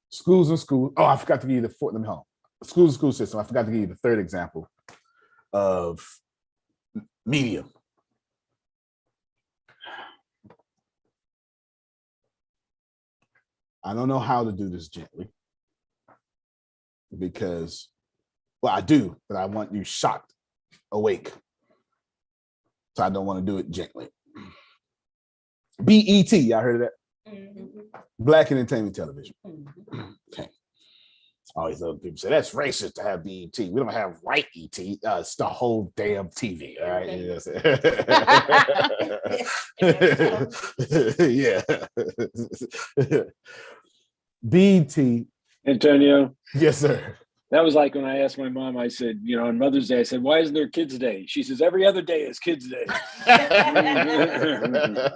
Schools and school. Oh, I forgot to give you the fourth. Let me hold on. Schools and school system. I forgot to give you the third example of media. I don't know how to do this gently because, well, I do, but I want you shocked, awake. So I don't want to do it gently. BET, y'all heard of that? Mm-hmm. Black Entertainment Television. Mm-hmm. Okay. Always other people say that's racist to have BET. We don't have white ET. It's the whole damn TV. All right. Yeah. BET. Antonio. Yes, sir. That was like when I asked my mom, I said, you know, on Mother's Day, I said, why isn't there Kids Day? She says, every other day is Kids Day.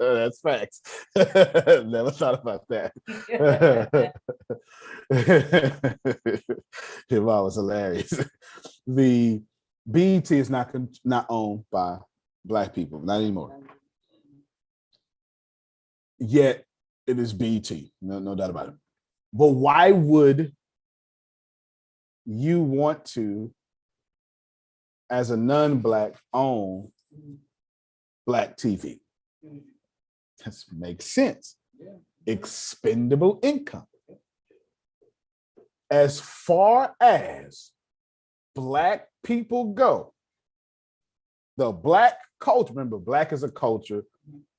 That's facts. Never thought about that. Your mom was hilarious. The BET is not owned by Black people, not anymore. Yet it is BET, no doubt about it. But why would you want to, as a non-Black, own Black TV? That makes sense. Expendable income. As far as Black people go, the Black culture, remember, Black is a culture,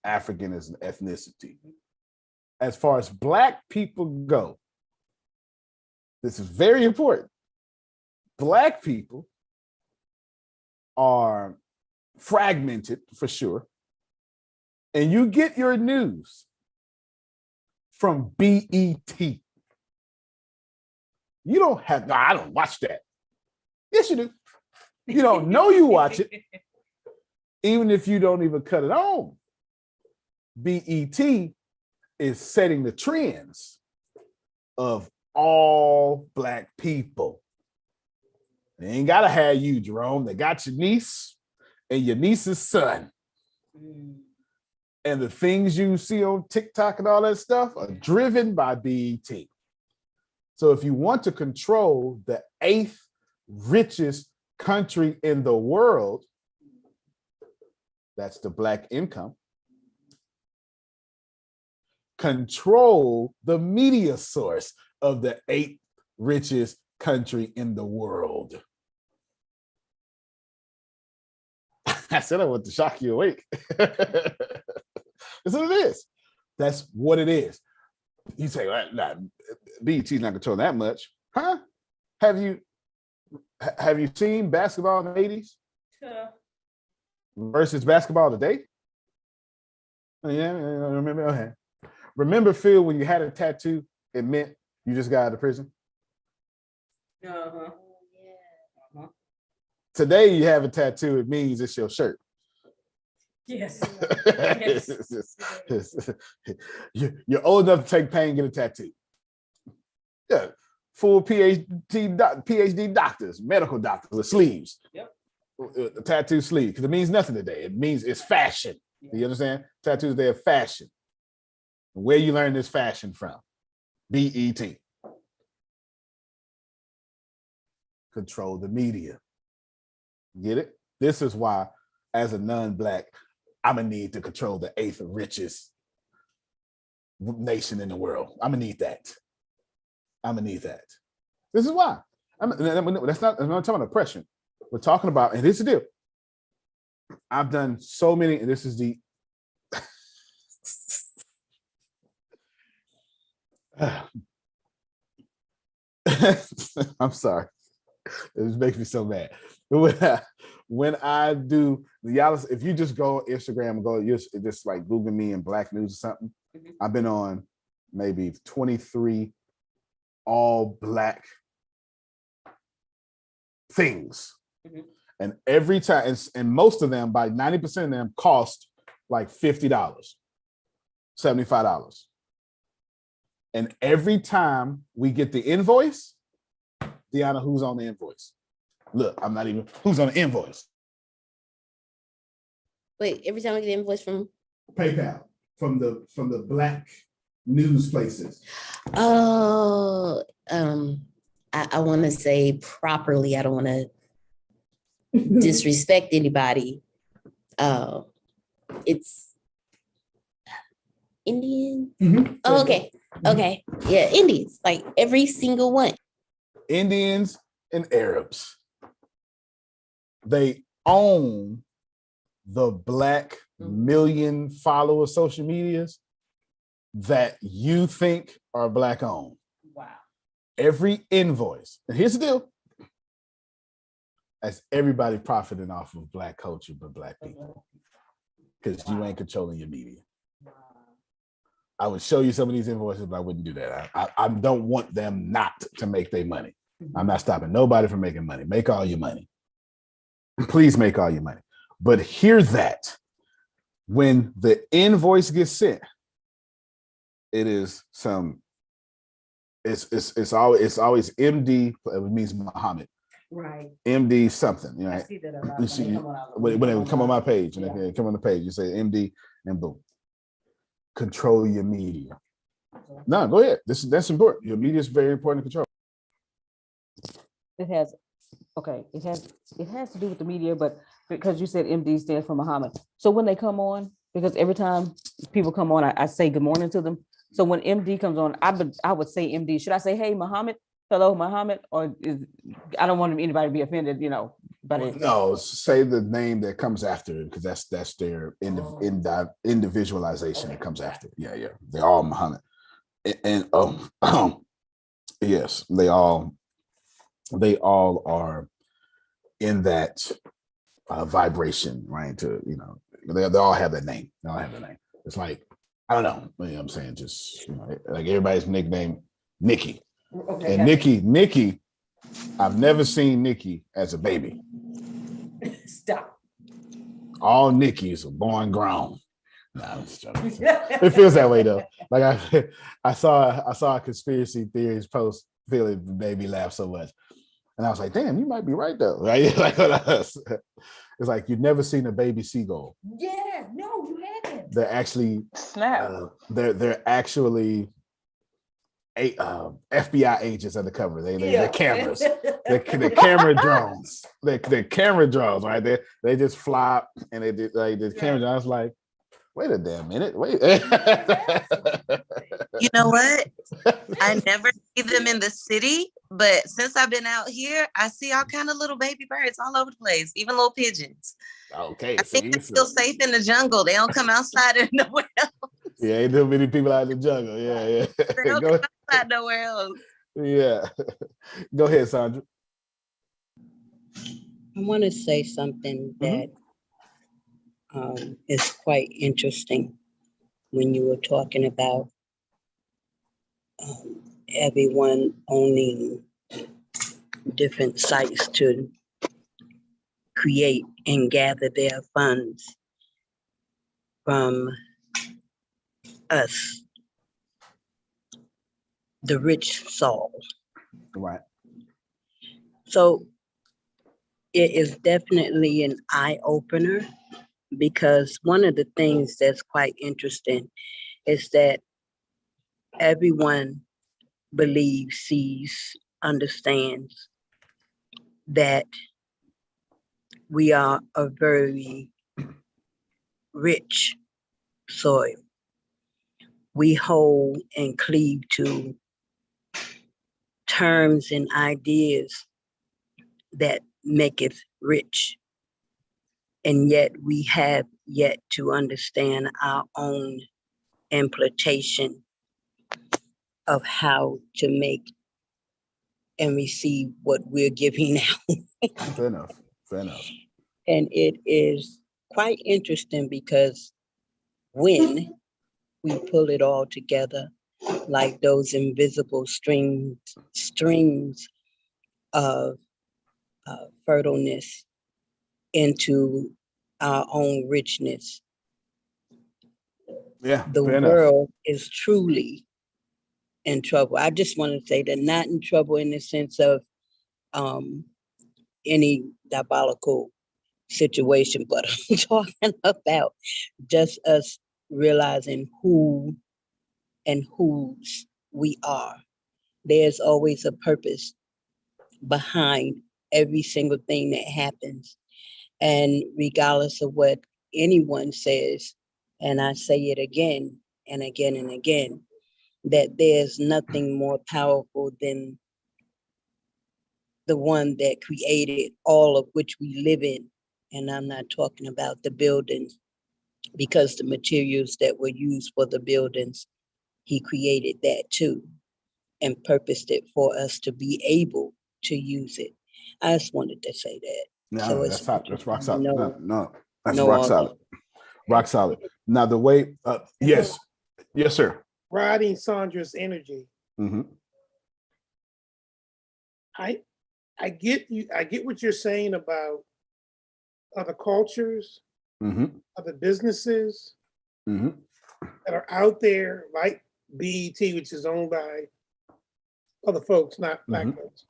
African is an ethnicity. As far as Black people go, this is very important. Black people are fragmented for sure. And you get your news from BET. You don't have, no, I don't watch that. Yes, you do. You don't know you watch it, even if you don't even cut it on. BET is setting the trends of all Black people. They ain't gotta have you, Jerome. They got your niece and your niece's son. And the things you see on TikTok and all that stuff are driven by BET. So if you want to control the 8th richest country in the world, that's the Black income, control the media source of the 8th richest country in the world. I said I want to shock you awake. That's what it is. That's what it is. You say, well, nah, BET's not controlling that much. Huh? Have you seen basketball in the 80s? Versus basketball today? Yeah, remember? Okay. Remember, Phil, when you had a tattoo, it meant you just got out of prison? Uh-huh. Today you have a tattoo, it means it's your shirt. Yes. You're old enough to take pain, get a tattoo. Yeah. Full PhD doctors, medical doctors with sleeves. Yep. A tattoo sleeve, because it means nothing today. It means it's fashion. Yeah. You understand? Tattoos, they're fashion. Where you learn this fashion from? BET. Control the media. Get it? This is why, as a non-Black, I'm gonna need to control the 8th richest nation in the world. I'm gonna need that. I'm gonna need that. This I'm not talking about oppression. We're talking about, and this is the deal. I've done so many, and this is the I'm sorry. It makes me so mad. When I do, y'all, if you just go on Instagram and go, you just like Google me in Black News or something. I've been on maybe 23 all Black things. And every time, and most of them, by 90% of them, cost like $50, $75. And every time we get the invoice, Deanna, who's on the invoice? Look, I'm not even, who's on the invoice? Wait, every time I get an invoice from PayPal, from the Black news places. Oh, I want to say properly. I don't want to disrespect anybody. It's Indians. Oh, okay. Okay. Yeah, Indians, like every single one. Indians and Arabs. They own the Black million follower social medias that you think are Black owned. Wow. Every invoice, and here's the deal, that's everybody profiting off of Black culture but Black people, because you ain't controlling your media. I would show you some of these invoices, but I wouldn't do that. I don't want them not to make their money. I'm not stopping nobody from making money. Make all your money. Please make all your money. But hear that when the invoice gets sent, it is some, it's always MD, it means Muhammad. Right. MD something, you know. I see that a lot. You see, when they come on my page and they come on the page, you say MD and boom. Control your media. No, go ahead. That's important. Your media is very important to control. It has to do with the media, but because you said MD stands for Muhammad. So when they come on, because every time people come on, I say good morning to them. So when MD comes on, I would say MD. Should I say, hey, Muhammad? Hello, Muhammad? Or I don't want anybody to be offended, you know. But no, say the name that comes after it, because that's their individualization that comes after it. Yeah. They're all Muhammad. And yes, they all are in that vibration, right? To, you know, they all have that name. They all have that name. It's like, I don't know. You know what I'm saying? Just, you know, like everybody's nickname Nikki. Okay, and Nikki, I've never seen Nikki as a baby. Stop. All Nikki's are born grown. No, it feels that way though. Like I saw a conspiracy theories post, feeling made me laugh so much. And I was like, damn, you might be right though, right? Like, it's like you've never seen a baby seagull. Yeah, no, you haven't. They're actually they're actually FBI agents undercover. They're cameras. they're camera drones. They're camera drones, right? They just fly and they did like the camera drones. I was like, wait a damn minute, wait. You know what? I never see them in the city, but since I've been out here, I see all kind of little baby birds all over the place, even little pigeons. Okay, I think they feel safe in the jungle. They don't come outside or nowhere else. Yeah, ain't too many people out in the jungle. Yeah. They don't come outside nowhere else. Yeah. Go ahead, Sandra. I want to say something that is quite interesting when you were talking about everyone owning different sites to create and gather their funds from us, the rich soul. Right. So it is definitely an eye-opener, because one of the things that's quite interesting is that everyone believes, sees, understands that we are a very rich soil. We hold and cleave to terms and ideas that make it rich. And yet we have yet to understand our own implementation of how to make and receive what we're giving out. Fair enough. Fair enough. And it is quite interesting because when we pull it all together, like those invisible strings of fertileness into our own richness, the world is truly in trouble. I just want to say that not in trouble in the sense of any diabolical situation, but I'm talking about just us realizing who and whose we are. There's always a purpose behind every single thing that happens. And regardless of what anyone says, and I say it again and again and again, that there's nothing more powerful than the one that created all of which we live in. And I'm not talking about the buildings, because the materials that were used for the buildings, he created that too and purposed it for us to be able to use it. I just wanted to say that. No, so that's hot. That's rock solid. No, that's no, rock solid. Rock solid. Now the way, yes, sir. Riding Sandra's energy. Mm-hmm. I get you. I get what you're saying about other cultures, other businesses that are out there, like BET, which is owned by other folks, not black folks,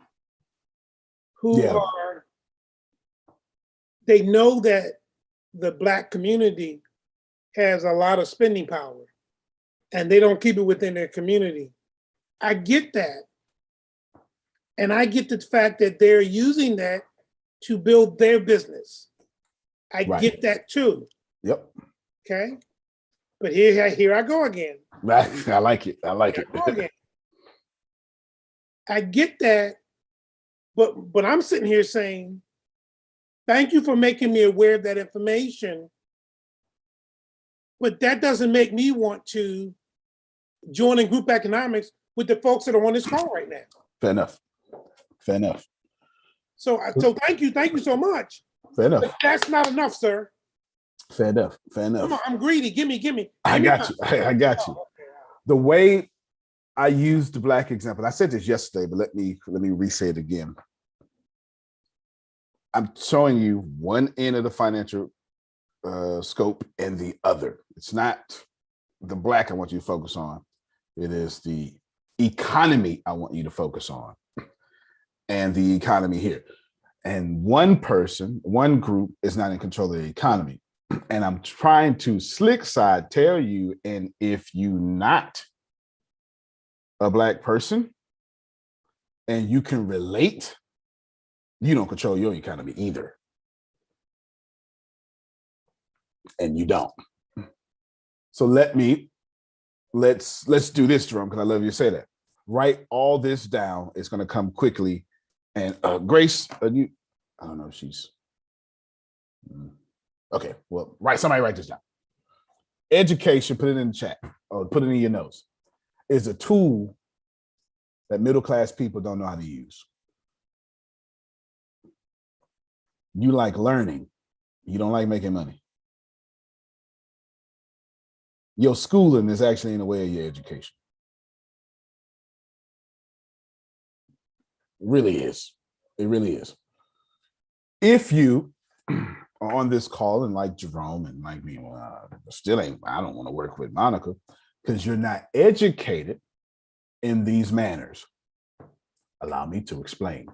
who are. They know that the Black community has a lot of spending power, and they don't keep it within their community. I get that. And I get the fact that they're using that to build their business. I get that too. Yep. Okay. But here I go again. I like it. I like it. I get that, but I'm sitting here saying, thank you for making me aware of that information. But that doesn't make me want to join in group economics with the folks that are on this call right now. Fair enough. Fair enough. So thank you so much. Fair enough. But that's not enough, sir. Fair enough. Fair enough. Come on, I'm greedy. Give me. I got you. I got you. The way I used the Black example, I said this yesterday, but let me re-say it again. I'm showing you one end of the financial scope and the other. It's not the Black I want you to focus on. It is the economy I want you to focus on, and the economy here. And one person, one group is not in control of the economy. And I'm trying to slick side tell you, and if you not a Black person and you can relate, you don't control your economy either. And you don't. So let's do this, Jerome, because I love you to say that. Write all this down. It's going to come quickly. And Grace, I don't know if she's okay. Well, somebody write this down. Education, put it in the chat or put it in your notes, is a tool that middle-class people don't know how to use. You like learning. You don't like making money. Your schooling is actually in the way of your education. It really is. It really is. If you are on this call and like Jerome and like me, I don't want to work with Monica because you're not educated in these manners. Allow me to explain.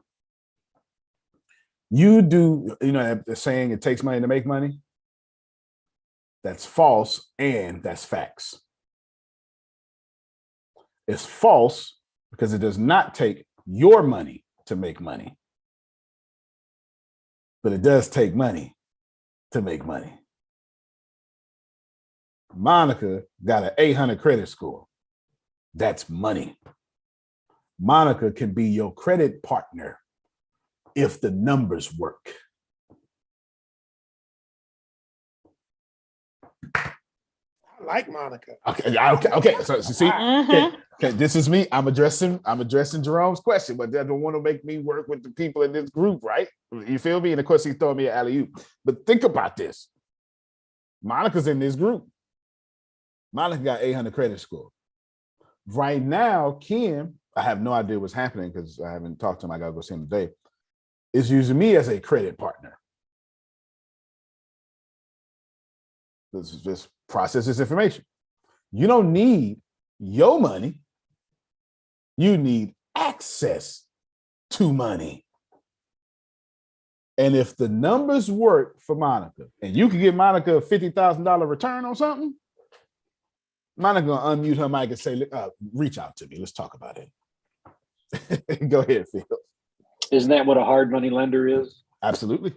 You do, the saying it takes money to make money. That's false and that's facts. It's false because it does not take your money to make money. But it does take money to make money. Monica got an 800 credit score. That's money. Monica can be your credit partner if the numbers work. like Monica. Okay. So see, okay, this is me. I'm addressing Jerome's question, but that don't want to make me work with the people in this group, right? You feel me? And of course, he's throwing me an alley-oop. But think about this. Monica's in this group. Monica got 800 credit score. Right now, Kim, I have no idea what's happening because I haven't talked to him. I gotta go see him today. Is using me as a credit partner. This is just process this information. You don't need your money. You need access to money. And if the numbers work for Monica, and you can give Monica a $50,000 return on something, Monica gonna unmute her mic and say, reach out to me. Let's talk about it. Go ahead, Phil. Isn't that what a hard money lender is? Absolutely.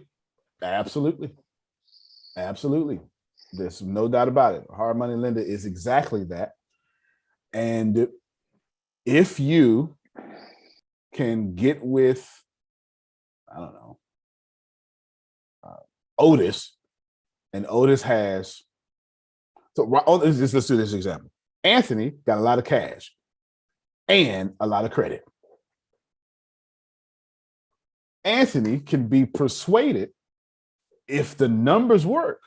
There's no doubt about it. A hard money lender is exactly that. And if you can get with, I don't know, Otis, and Otis has, so let's do this example. Anthony got a lot of cash and a lot of credit. Anthony can be persuaded, if the numbers work,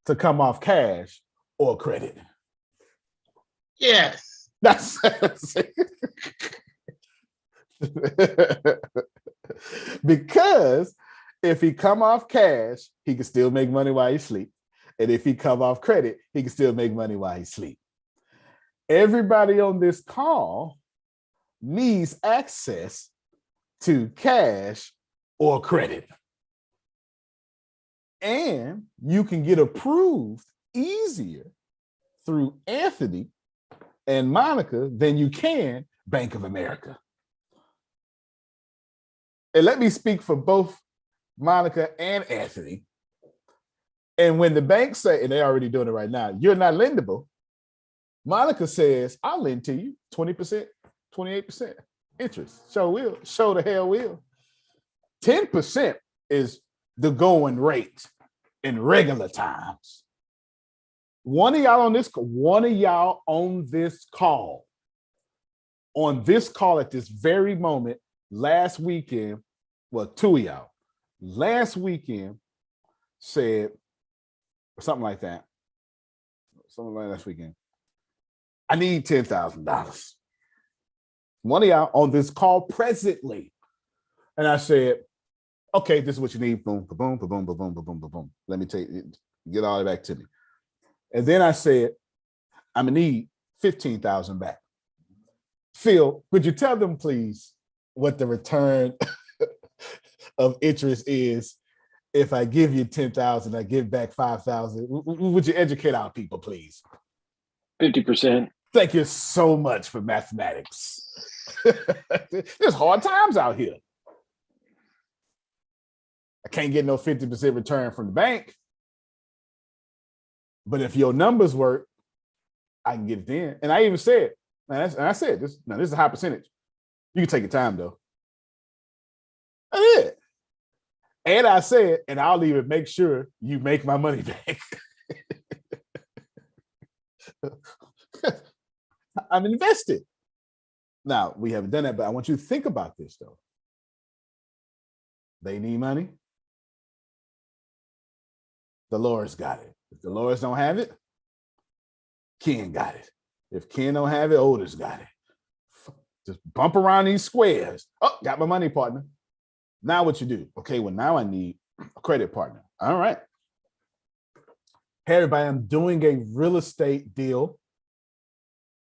to come off cash or credit. Yes. That's because if he come off cash, he can still make money while he sleep. And if he come off credit, he can still make money while he sleep. Everybody on this call needs access to cash or credit. And you can get approved easier through Anthony and Monica than you can Bank of America. And let me speak for both Monica and Anthony. And when the banks say, and they're already doing it right now, you're not lendable, Monica says, I'll lend to you 20%, 28% interest. Show the hell will. 10% is the going rate in regular times. One of y'all on this call at this very moment, last weekend, well, two of y'all, last weekend said something like that. Something like last weekend. I need $10,000. One of y'all on this call presently. And I said, okay, this is what you need. Boom, boom, boom, boom, boom, boom, boom, boom, boom. Let me get all that back to me. And then I said, I'm gonna need 15,000 back. Phil, would you tell them, please, what the return of interest is if I give you 10,000, I give back 5,000? Would you educate our people, please? 50%. Thank you so much for mathematics. There's hard times out here. I can't get no 50% return from the bank. But if your numbers work, I can get it then. And I even said, this is a high percentage. You can take your time though. I did. And I said, and I'll even make sure you make my money back. I'm invested. Now, we haven't done that, but I want you to think about this though. They need money. Dolores got it. If Dolores don't have it, Ken got it. If Ken don't have it, Otis got it. Just bump around these squares. Oh, got my money, partner. Now what you do? Okay, well, now I need a credit partner. All right. Hey, everybody, I'm doing a real estate deal.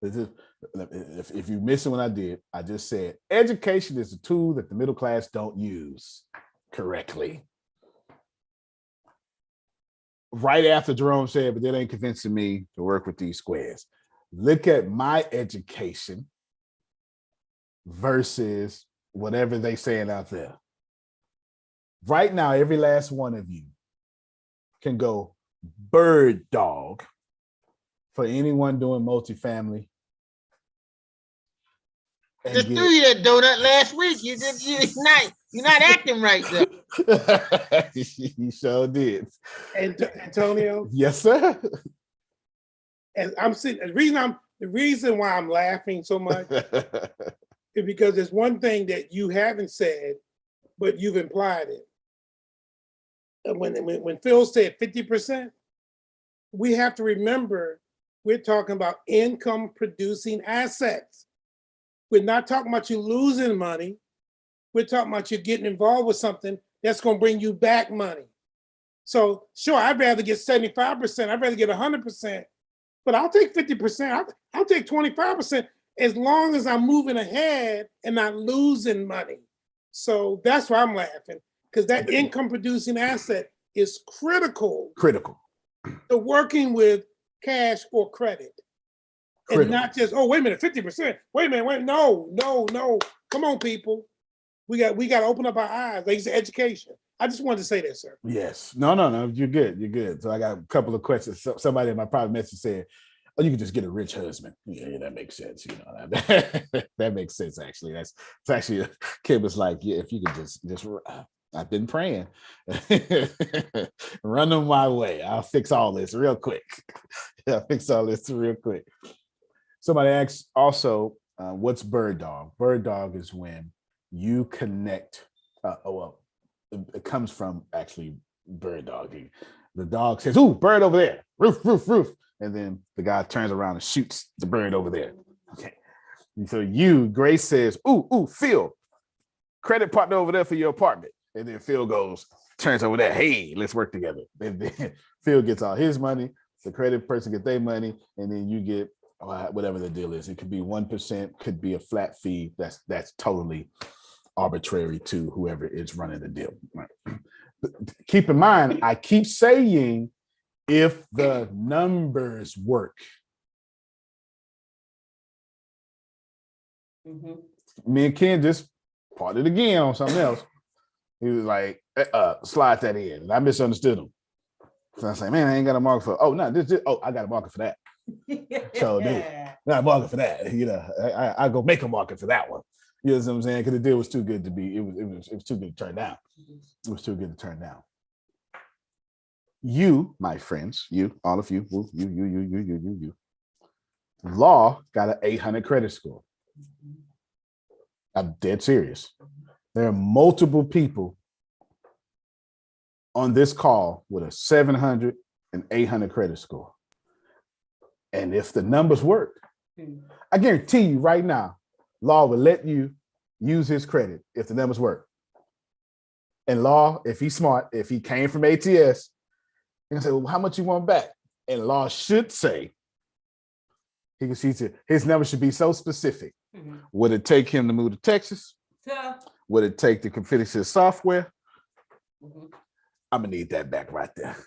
If you're missing what I did, I just said education is a tool that the middle class don't use correctly. Right after Jerome said, but that ain't convincing me to work with these squares. Look at my education versus whatever they saying out there. Right now, every last one of you can go bird dog for anyone doing multifamily. Just threw you that donut last week. You did nice. You're not acting right though. You sure did. And Antonio. Yes, sir. And I'm sitting. The reason why I'm laughing so much is because there's one thing that you haven't said, but you've implied it. And when Phil said 50%, we have to remember we're talking about income producing assets. We're not talking about you losing money. We're talking about you getting involved with something that's going to bring you back money. So sure, I'd rather get 75%. I'd rather get 100%, but I'll take 50%. I'll take 25% as long as I'm moving ahead and not losing money. So that's why I'm laughing, because that income producing asset is critical. Critical. To working with cash or credit. And not just, oh, wait a minute, 50%. Wait a minute, no. Come on, people. We got to open up our eyes. Like you said, education. I just wanted to say that, sir. Yes. No. You're good. So I got a couple of questions. Somebody in my private message said, oh, you can just get a rich husband. Yeah, that makes sense. You know, that makes sense, actually. It's actually, Kim was like, yeah, if you could just I've been praying. Run them my way. I'll fix all this real quick. Somebody asked also, what's bird dog? Bird dog is when you connect. It comes from actually bird dogging. The dog says, ooh, bird over there. Roof. And then the guy turns around and shoots the bird over there. Okay. And so Grace says, ooh, Phil, credit partner over there for your apartment. And then Phil turns over there, hey, let's work together. And then Phil gets all his money, the credit person gets their money, and then you get whatever the deal is. It could be 1%, could be a flat fee. That's totally arbitrary to whoever is running the deal. Right. Keep in mind, I keep saying if the numbers work. Me and Ken just parted again on something else. He was like, slide that in. And I misunderstood him. So I was like, man, I ain't got a market for, I got a market for that. So I got a market for that. You know, I go make a market for that one. You know what I'm saying? Because the deal was too good to be, it was too good to turn down. It was too good to turn down. You, my friends, all of you, you. Law got an 800 credit score. I'm dead serious. There are multiple people on this call with a 700 and 800 credit score. And if the numbers work, I guarantee you right now, Law will let you use his credit if the numbers work. And Law, if he's smart, if he came from ATS, he can say, well, how much you want back? And Law should say, his numbers should be so specific. Would it take him to move to Texas? Would it take to configure his software? I'm gonna need that back right there.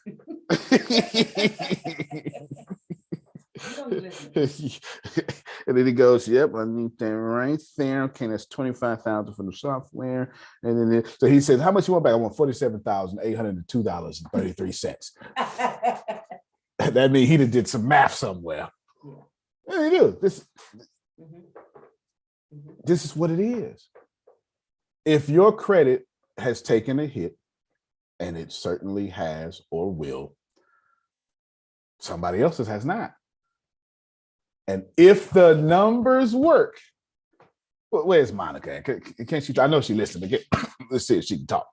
And then he goes, yep, I need that right there. Okay, that's $25,000 for the software. And then so he says, how much you want back? I want $47,802.33. That means he did some math somewhere. Yeah, he do. This is what it is. If your credit has taken a hit, and it certainly has or will, somebody else's has not. And if the numbers work, where's Monica? Can't she? I know she listened. But let's see if she can talk.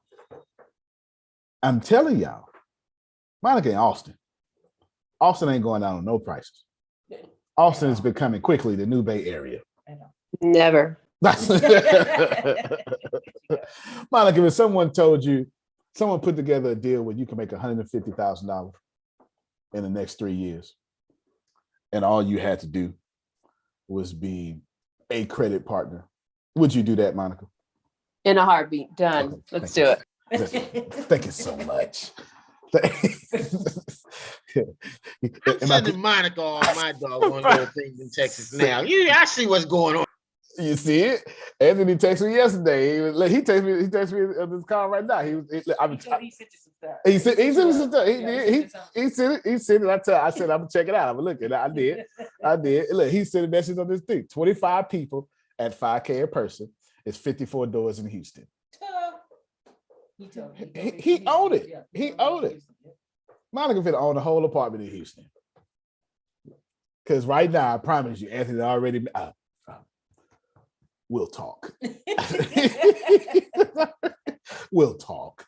I'm telling y'all, Monica in Austin. Austin ain't going down on no prices. Austin is becoming quickly the new Bay Area. Never. Monica, if someone told you, someone put together a deal where you can make $150,000 in the next 3 years, and all you had to do was be a credit partner, would you do that, Monica? In a heartbeat. Done. Okay, let's do it. Thank you so much. I'm sending Monica all my doggone little things in Texas now. I see what's going on. You see it? Anthony texted me yesterday. He texted me on this call right now. He sent me some stuff. He sent it. I said, I'm gonna check it out. I'm gonna look at it. I did. Look, he sent a message on this thing. 25 people at $5K a person. It's 54 doors in Houston. He owned it. He owned it. Monica fit own the whole apartment in Houston. Because right now, I promise you, Anthony already. We'll talk. We'll talk.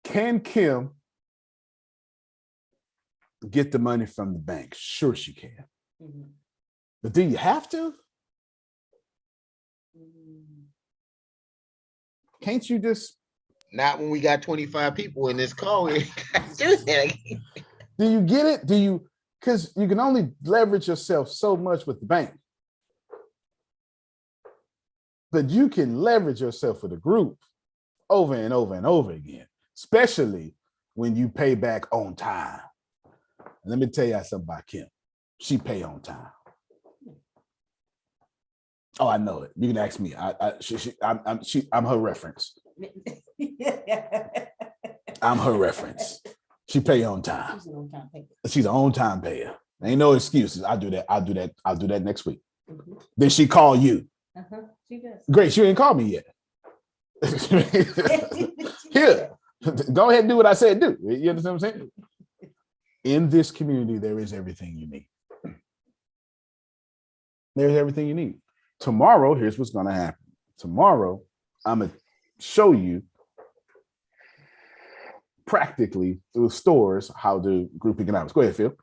Can Kim get the money from the bank? Sure, she can. But do you have to? Can't you just? Not when we got 25 people in this call. We can't do that again. Do you get it? Do you? Because you can only leverage yourself so much with the bank. But you can leverage yourself with a group over and over and over again, especially when you pay back on time. And let me tell you something about Kim. She pay on time. Oh, I know it. You can ask me. I'm her reference. I'm her reference. She pay on time. She's an on-time payer. Ain't no excuses. I'll do that. I'll do that next week. Then she call you. She does. Great, you ain't called me yet. Here, go ahead and do what I said do. You understand what I'm saying? In this community, there is everything you need. There's everything you need. Tomorrow, here's what's going to happen. Tomorrow, I'm going to show you practically through stores how to group economics. Go ahead, Phil.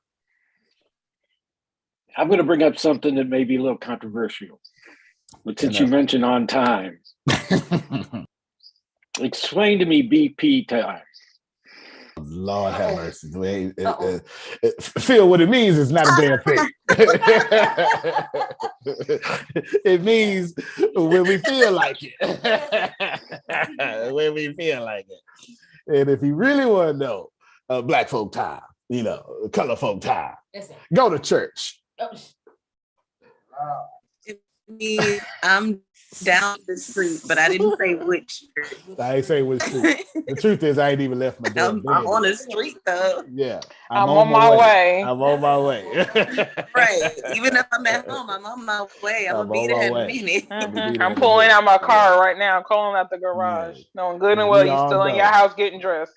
I'm going to bring up something that may be a little controversial. But since you mentioned on time, explain to me BP time. Lord have mercy. Phil, what it means is not a damn thing. It means when we feel like it. When we feel like it. And if you really want to know black folk time, color folk time, go to church. I'm down the street, but I didn't say which street. I ain't say which street. The truth is, I ain't even left my door. I'm on the street though. Yeah, I'm on my way. I'm on my way. Right. Even if I'm at home, I'm on my way. I'm gonna be there in a minute. I'm pulling out my car right now, calling out the garage, knowing good and well you're still in your house getting dressed.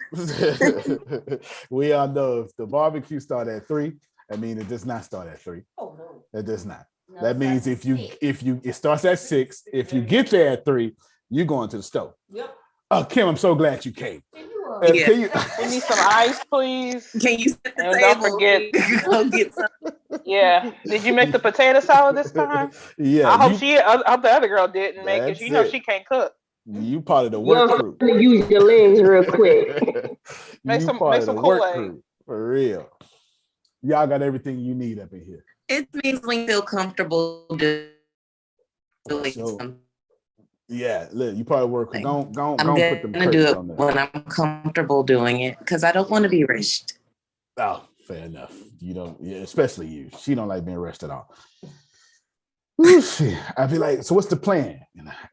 We all know if the barbecue start at 3, I mean it does not start at 3. Oh no, it does not. No, that means if you it starts at 6, if you get there at 3, you're going to the stove. Yep. Oh, Kim, I'm so glad you came. We need some ice, please. Can you set the table? Don't forget. Go get some. Yeah. Did you make the potato salad this time? Yeah. I hope the other girl didn't make it. You know she can't cook. You part of the work crew. Use your legs real quick. Make some Kool-Aid. For real. Y'all got everything you need up in here. It means when you feel comfortable doing something. Yeah, look, you probably work. Don't put them gonna do it when I'm comfortable doing it because I don't want to be rushed. Oh, fair enough. You don't, especially you. She don't like being rushed at all. I'd be like, so what's the plan?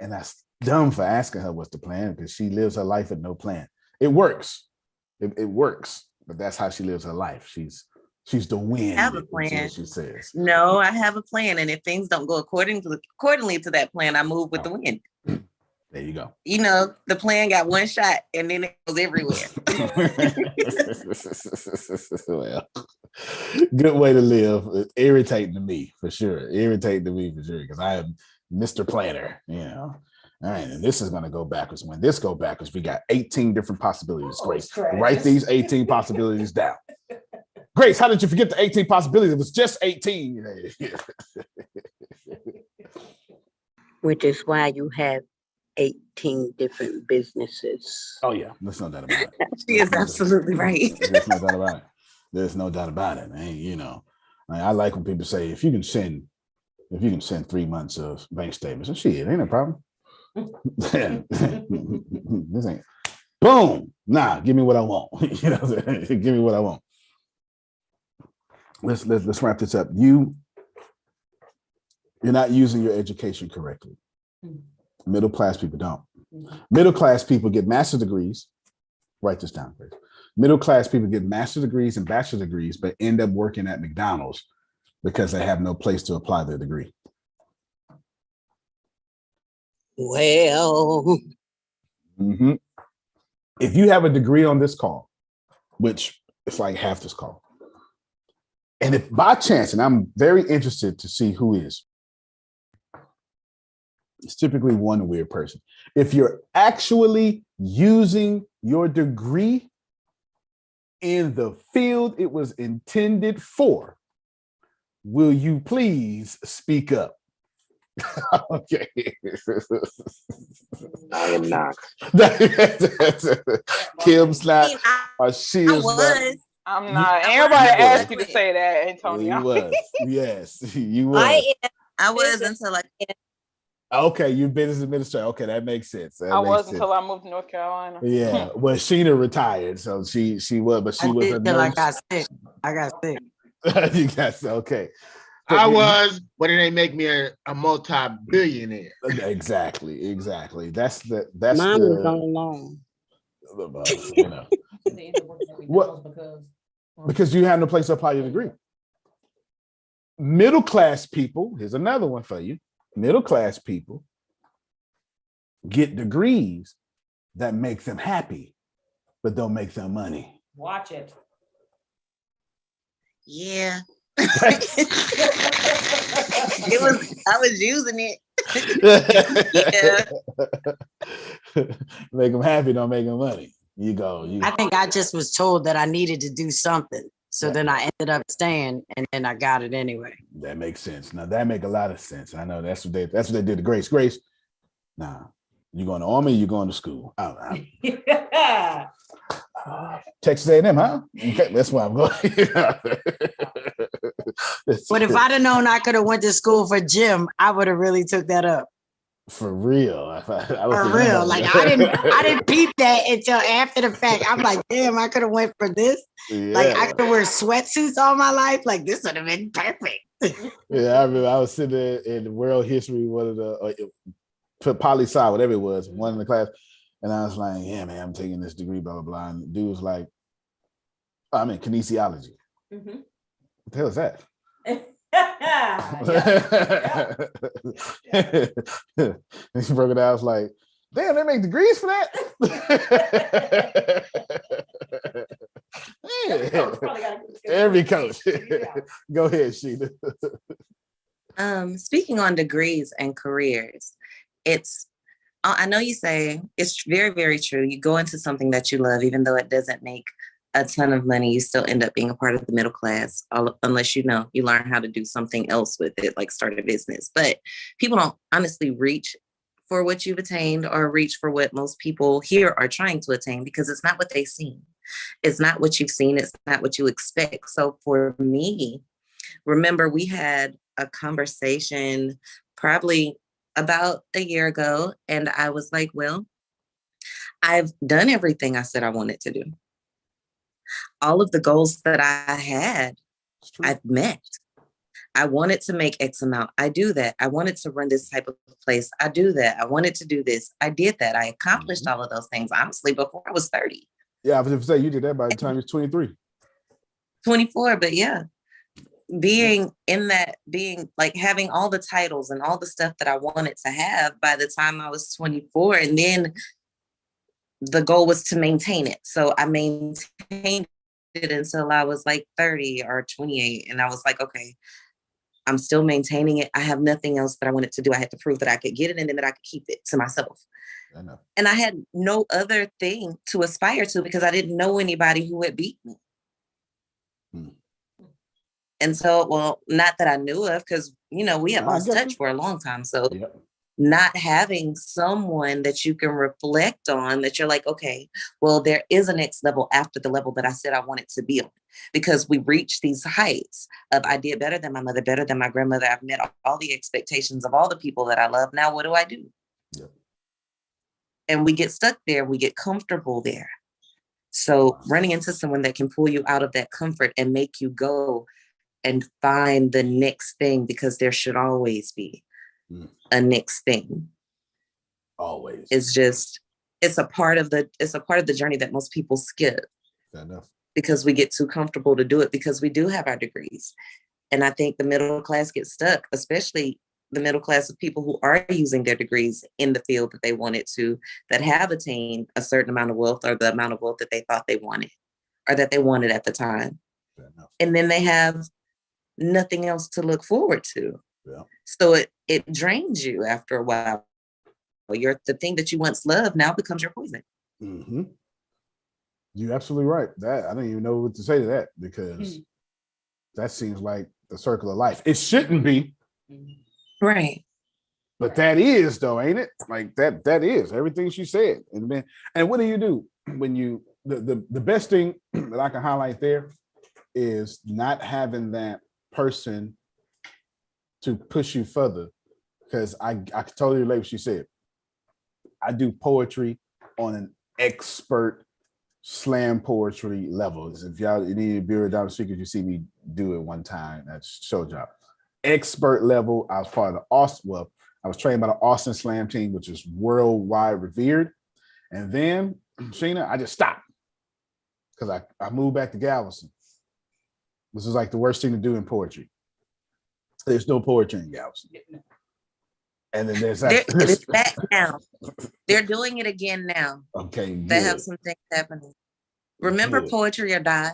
And that's dumb for asking her what's the plan because she lives her life with no plan. It works. It works, but that's how she lives her life. She's the wind. I have a plan. She says. No, I have a plan, and if things don't go accordingly to that plan, I move with the wind. There you go. The plan got one shot, and then it goes everywhere. Well, good way to live. It's irritating to me for sure. Because I am Mr. Planner. All right, and this is going to go backwards. When this go backwards, we got 18 different possibilities. Grace, write these 18 possibilities down. Grace, how did you forget the 18 possibilities? It was just 18. Which is why you have 18 different businesses. Oh, yeah. There's no doubt about it. She is absolutely right. There's no doubt about it. There's no doubt about it, man. I like when people say, if you can send 3 months of bank statements, and shit, ain't no problem. This ain't boom. Nah, give me what I want. Give me what I want. Let's wrap this up. You're not using your education correctly. Middle class people don't. Middle class people get master's degrees. Write this down, please. Middle class people get master's degrees and bachelor's degrees, but end up working at McDonald's because they have no place to apply their degree. Well, Mhm. If you have a degree on this call, which it's like half this call, and if by chance, and I'm very interested to see who is, it's typically one weird person. If you're actually using your degree in the field it was intended for, will you please speak up? Okay. I am not. Kim's not. Or she is not. I'm not. Everybody asked you to say that, Antonio. You was. Yes, you was. I was until I can't. Okay, you business administrator. Okay, that makes sense. I was until I moved to North Carolina. Yeah, well, Sheena retired, so she was, but she was a till I nurse. got sick. I got sick. You got okay. I was, but it ain't make me a multi-billionaire. Exactly. That's Mine was on loan. You know. What? Because you have no place to apply your degree. Middle class people, here's another one for you. Middle class people get degrees that make them happy, but don't make them money. Watch it. Yeah. I was using it. Yeah. Make them happy, don't make them money. You go. I think I just was told that I needed to do something. So then I ended up staying, and then I got it anyway. That makes sense. Now that make a lot of sense. I know that's what they did to Grace. Grace, nah, you going to Army, you going to school. Texas A&M, huh? Okay, that's why I'm going. But if I'd have known I could have went to school for gym, I would have really took that up. For real. For real. Like I didn't peep that until after the fact. I'm like, damn, I could have went for this. Yeah. Like I could wear sweatsuits all my life. Like this would have been perfect. Yeah, I remember I was sitting there in world history, one of the poli-sci, whatever it was, one in the class, and I was like, yeah, man, I'm taking this degree, blah, blah, blah. And the dude was like, kinesiology. Mm-hmm. What the hell is that? He broke it down. I was like, damn, they make degrees for that? Every coach. Go ahead, Sheena. Speaking on degrees and careers, I know you say it's very, very true. You go into something that you love, even though it doesn't make a ton of money, you still end up being a part of the middle class, unless you learn how to do something else with it, like start a business. But people don't honestly reach for what you've attained or reach for what most people here are trying to attain, because it's not what they've seen. It's not what you've seen. It's not what you expect. So for me, remember we had a conversation probably about a year ago, and I was like, well, I've done everything I said I wanted to do. All of the goals that I had, I've met. I wanted to make X amount. I do that. I wanted to run this type of place. I do that. I wanted to do this. I did that. I accomplished all of those things, honestly, before I was 30. Yeah, I was going to say, you did that by the time you was 23. 24, but yeah. Being like having all the titles and all the stuff that I wanted to have by the time I was 24. And then the goal was to maintain it. So I maintained it until I was like 30 or 28. And I was like, okay, I'm still maintaining it. I have nothing else that I wanted to do. I had to prove that I could get it and then that I could keep it to myself. I know. And I had no other thing to aspire to because I didn't know anybody who had beat me. And so, well, not that I knew of, because, we had lost touch for a long time. So not having someone that you can reflect on, that you're like, okay, well, there is a next level after the level that I said I wanted to be on, because we reached these heights of I did better than my mother, better than my grandmother. I've met all the expectations of all the people that I love. Now, what do I do? Yeah. And we get stuck there. We get comfortable there. So running into someone that can pull you out of that comfort and make you go and find the next thing, because there should always be a next thing. Always. It's a part of the journey that most people skip. Fair enough. Because we get too comfortable to do it, because we do have our degrees. And I think the middle class gets stuck, especially the middle class of people who are using their degrees in the field that they wanted to, that have attained a certain amount of wealth or the amount of wealth that they thought they wanted or that they wanted at the time. And then they have nothing else to look forward to. Yeah. So it drains you after a while. The thing that you once loved now becomes your poison. Mm-hmm. You're absolutely right. That I don't even know what to say to that, because that seems like the circle of life. It shouldn't be. Right. But that is, though, ain't it? Like that is everything she said. And what do you do when you the best thing that I can highlight there is not having that person to push you further. Because I totally relate what she said. I do poetry on an expert slam poetry level. If y'all need to be down the speakers, you see me do it one time. That's show job. Expert level. I was part of the Austin. Well, I was trained by the Austin Slam team, which is worldwide revered. And then, Sheena, I just stopped because I moved back to Galveston. This is like the worst thing to do in poetry. There's no poetry in Galveston. And then there's it's back now. They're doing it again now. Okay, good. They have some things happening. Remember Poetry or Die?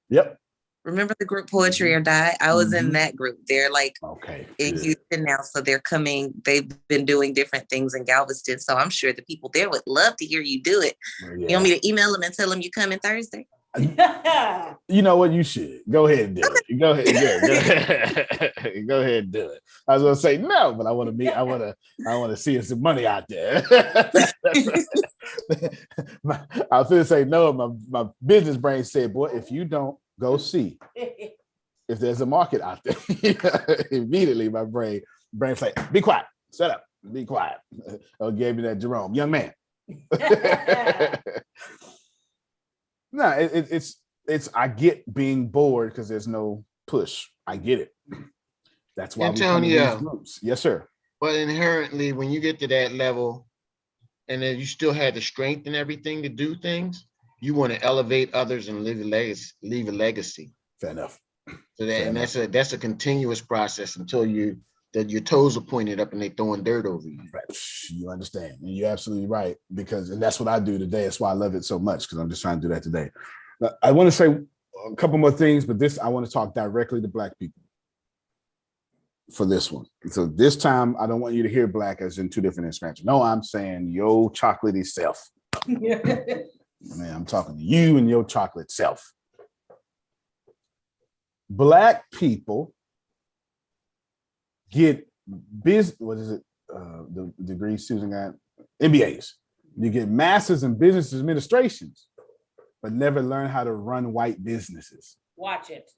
Yep. Remember the group Poetry or Die? I was in that group. They're like in Houston now, so they're coming. They've been doing different things in Galveston, so I'm sure the people there would love to hear you do it. Yeah. You want me to email them and tell them you coming Thursday? You know what? You should go ahead and do it. Go ahead, go ahead and do it. I was gonna say no, but I want to meet. I want to see some money out there. I was gonna say no. My business brain said, "Boy, if you don't go see if there's a market out there," immediately my brain's like, "Be quiet, shut up, be quiet." Oh, gave me that Jerome, young man. No, it's I get being bored because there's no push. I get it. That's why Antonio, we come to these groups. Yes, sir. But inherently, when you get to that level, and then you still have the strength and everything to do things, you want to elevate others and leave a legacy. Fair enough. So that's a continuous process until your toes are pointed up and they throwing dirt over you. Right. You understand. And you're absolutely right. And that's what I do today. That's why I love it so much, because I'm just trying to do that today. I want to say a couple more things, but I want to talk directly to Black people for this one. So this time, I don't want you to hear Black as in two different expansions. No, I'm saying your chocolatey self. Man, I'm talking to you and your chocolate self. Black people get business, what is it? The degree Susan got, MBAs. You get masters in business administrations, but never learn how to run white businesses. Watch it.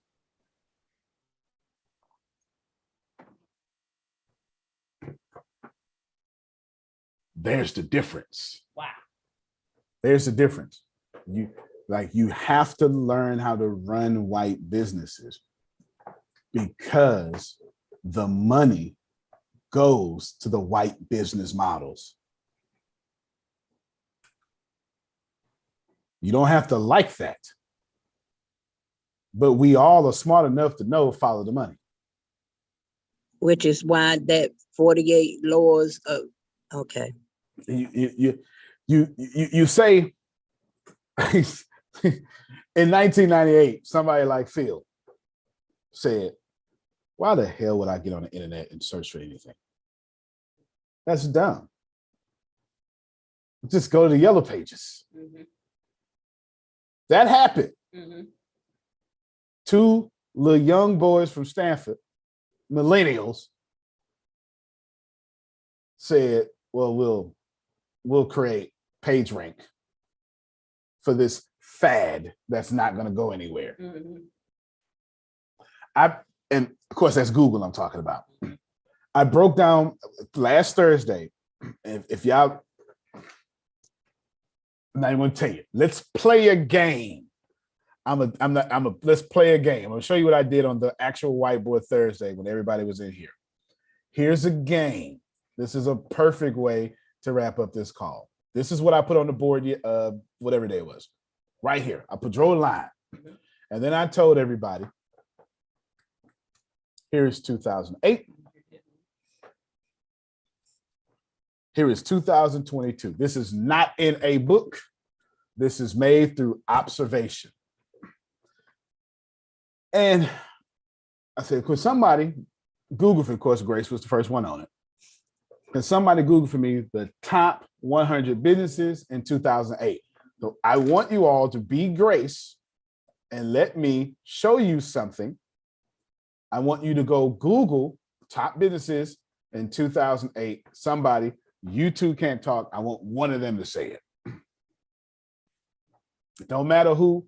There's the difference. Wow. There's the difference. You have to learn how to run white businesses, because the money goes to the white business models. You don't have to like that, but we all are smart enough to know follow the money. Which is why that 48 laws of, okay. You say in 1998, somebody like Phil said, "Why the hell would I get on the internet and search for anything? That's dumb. Just go to the yellow pages." Mm-hmm. That happened. Mm-hmm. Two little young boys from Stanford, millennials, said, "Well, we'll create PageRank for this fad that's not going to go anywhere." Mm-hmm. And of course, that's Google I'm talking about. I broke down last Thursday. If y'all, I'm not even going to tell you. Let's play a game. Let's play a game. I'm going to show you what I did on the actual whiteboard Thursday when everybody was in here. Here's a game. This is a perfect way to wrap up this call. This is what I put on the board, whatever day it was. Right here. I drew a line. And then I told everybody, here's 2008. Here is 2022. This is not in a book. This is made through observation. And I said, could somebody Google, for, of course, Grace was the first one on it. Can somebody Google for me the top 100 businesses in 2008? So I want you all to be Grace and let me show you something. I want you to go Google top businesses in 2008. Somebody, you two can't talk. I want one of them to say it. It don't matter who.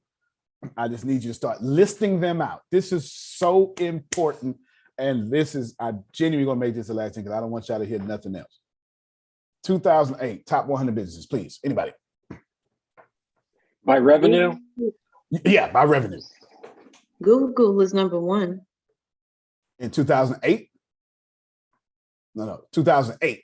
I just need you to start listing them out. This is so important. And this is, I genuinely gonna make this the last thing because I don't want y'all to hear nothing else. 2008, top 100 businesses, please. Anybody? By revenue? Yeah, by revenue. Google was number one. In 2008? No, 2008.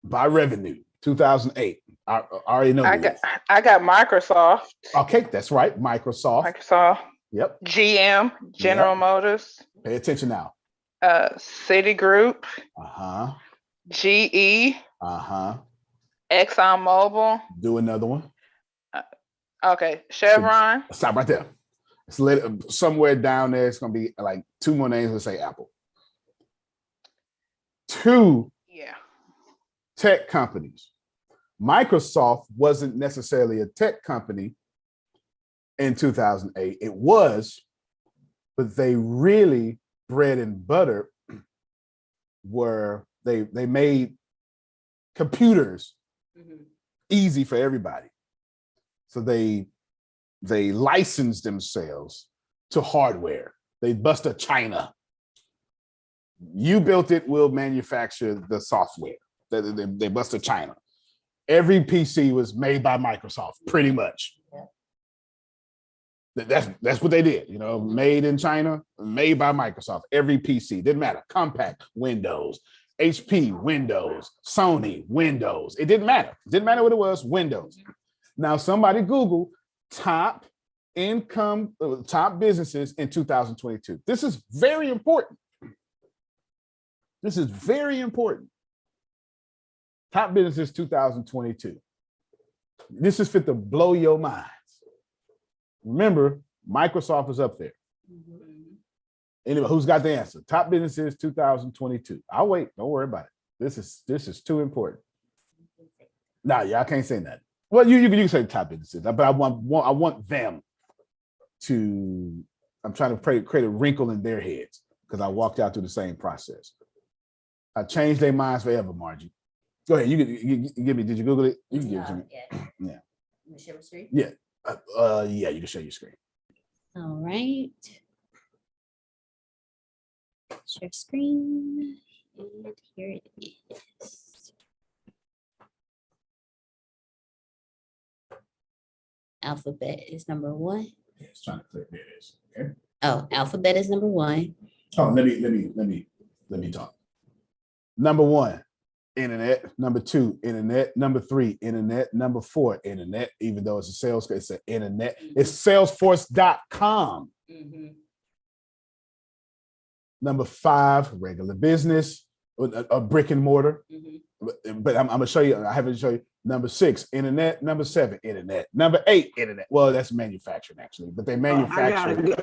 By revenue, 2008. I already know. I got Microsoft. Okay, that's right. Microsoft. Yep. GM, General Motors. Pay attention now. Citigroup. GE. ExxonMobil. Do another one. Okay, Chevron. Stop right there. It's somewhere down there. It's gonna be like two more names. Let's say Apple. Two tech companies. Microsoft wasn't necessarily a tech company in 2008. It was, but they really bread and butter were they made computers easy for everybody. So they licensed themselves to hardware. They busted China. You built it, we'll manufacture the software. They busted China. Every PC was made by Microsoft, pretty much. That's what they did, you know, made in China, made by Microsoft. Every PC, didn't matter. Compaq, Windows, HP, Windows, Sony, Windows. It didn't matter. Didn't matter what it was, Windows. Now somebody Google top businesses in 2022. This is very important. This is very important. Top businesses 2022. This is fit to blow your minds. Remember, Microsoft is up there. Anyway, who's got the answer? Top businesses 2022. I'll wait. Don't worry about it. This is too important. Nah, y'all can't say that. Well, you can say top businesses, but I want them to. I'm trying to create a wrinkle in their heads because I walked out through the same process. I changed their minds forever, Margie. Go ahead. You give me. Did you Google it? You can give it to me. Yeah. Can share my screen? Yeah. Yeah. You can share your screen. All right. Share screen. And here it is. Alphabet is number one. Yeah, it's trying to click. There it is. Okay. Oh, Alphabet is number one. Oh, let me talk. Number one, internet. Number two, internet. Number three, internet. Number four, internet. Even though it's it's an internet. It's Salesforce.com. Number five, regular business, a brick and mortar. But I'm gonna show you. I haven't show you. Number six, internet. Number seven, internet. Number eight, internet. Well, that's manufacturing actually, but they manufacture.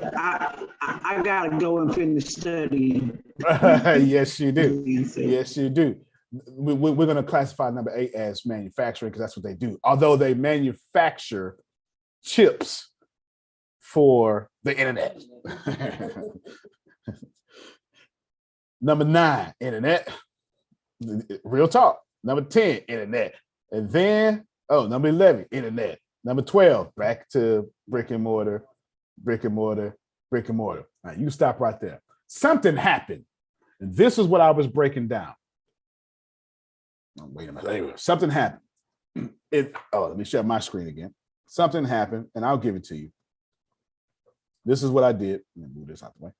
I gotta go and finish studying. Yes, you do. Yes, you do. We're going to classify number eight as manufacturing because that's what they do. Although they manufacture chips for the internet. Number nine, internet. Real talk. Number 10, internet. And then, number 11, internet. Number 12, back to brick and mortar. All right, you stop right there. Something happened. And this is what I was breaking down. Oh, wait a minute. Anyway, something happened. Let me share my screen again. Something happened, and I'll give it to you. This is what I did. Let me move this out the way.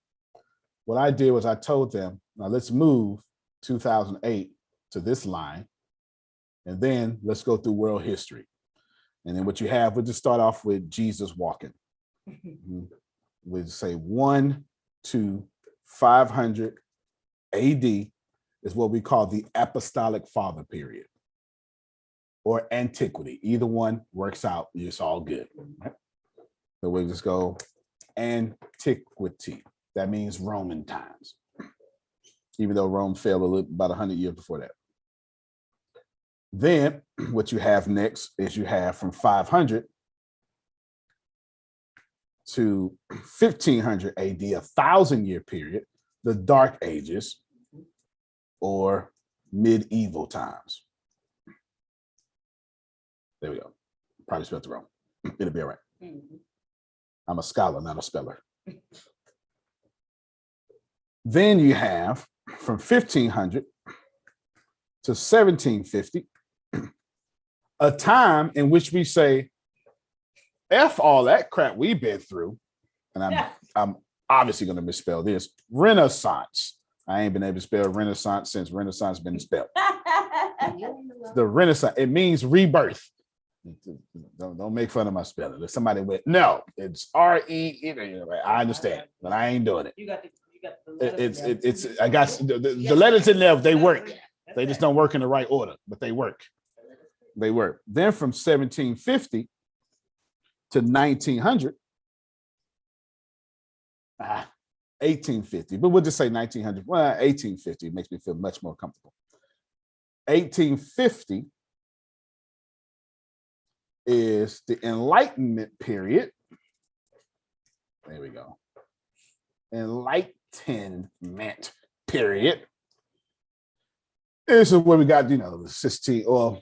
What I did was I told them, now let's move 2008 to this line, and then let's go through world history. And then what you have, we'll just start off with Jesus walking. We'll say 1 to 500 AD, is what we call the apostolic father period or antiquity. Either one works out. It's all good. Right? So we just go antiquity. That means Roman times, even though Rome fell about 100 years before that. Then what you have next is you have from 500 to 1500 AD, 1,000-year period, the Dark Ages or medieval times. There we go. Probably spelled it wrong. It'll be all right. I'm a scholar, not a speller. Then you have from 1500 to 1750, a time in which we say, F all that crap we've been through, and I'm obviously going to misspell this, Renaissance. I ain't been able to spell Renaissance since Renaissance been spelled. The Renaissance, it means rebirth. Don't make fun of my spelling. If somebody went, no, it's R-E, I understand, but I ain't doing it. You got the I got the letters in there, they work. They just don't work in the right order, but they work. They work. Then from 1750 to 1900, 1850, but we'll just say 1900. Well, 1850 makes me feel much more comfortable. 1850 is the Enlightenment period. There we go. Enlightenment period. This is where we got, the 16, or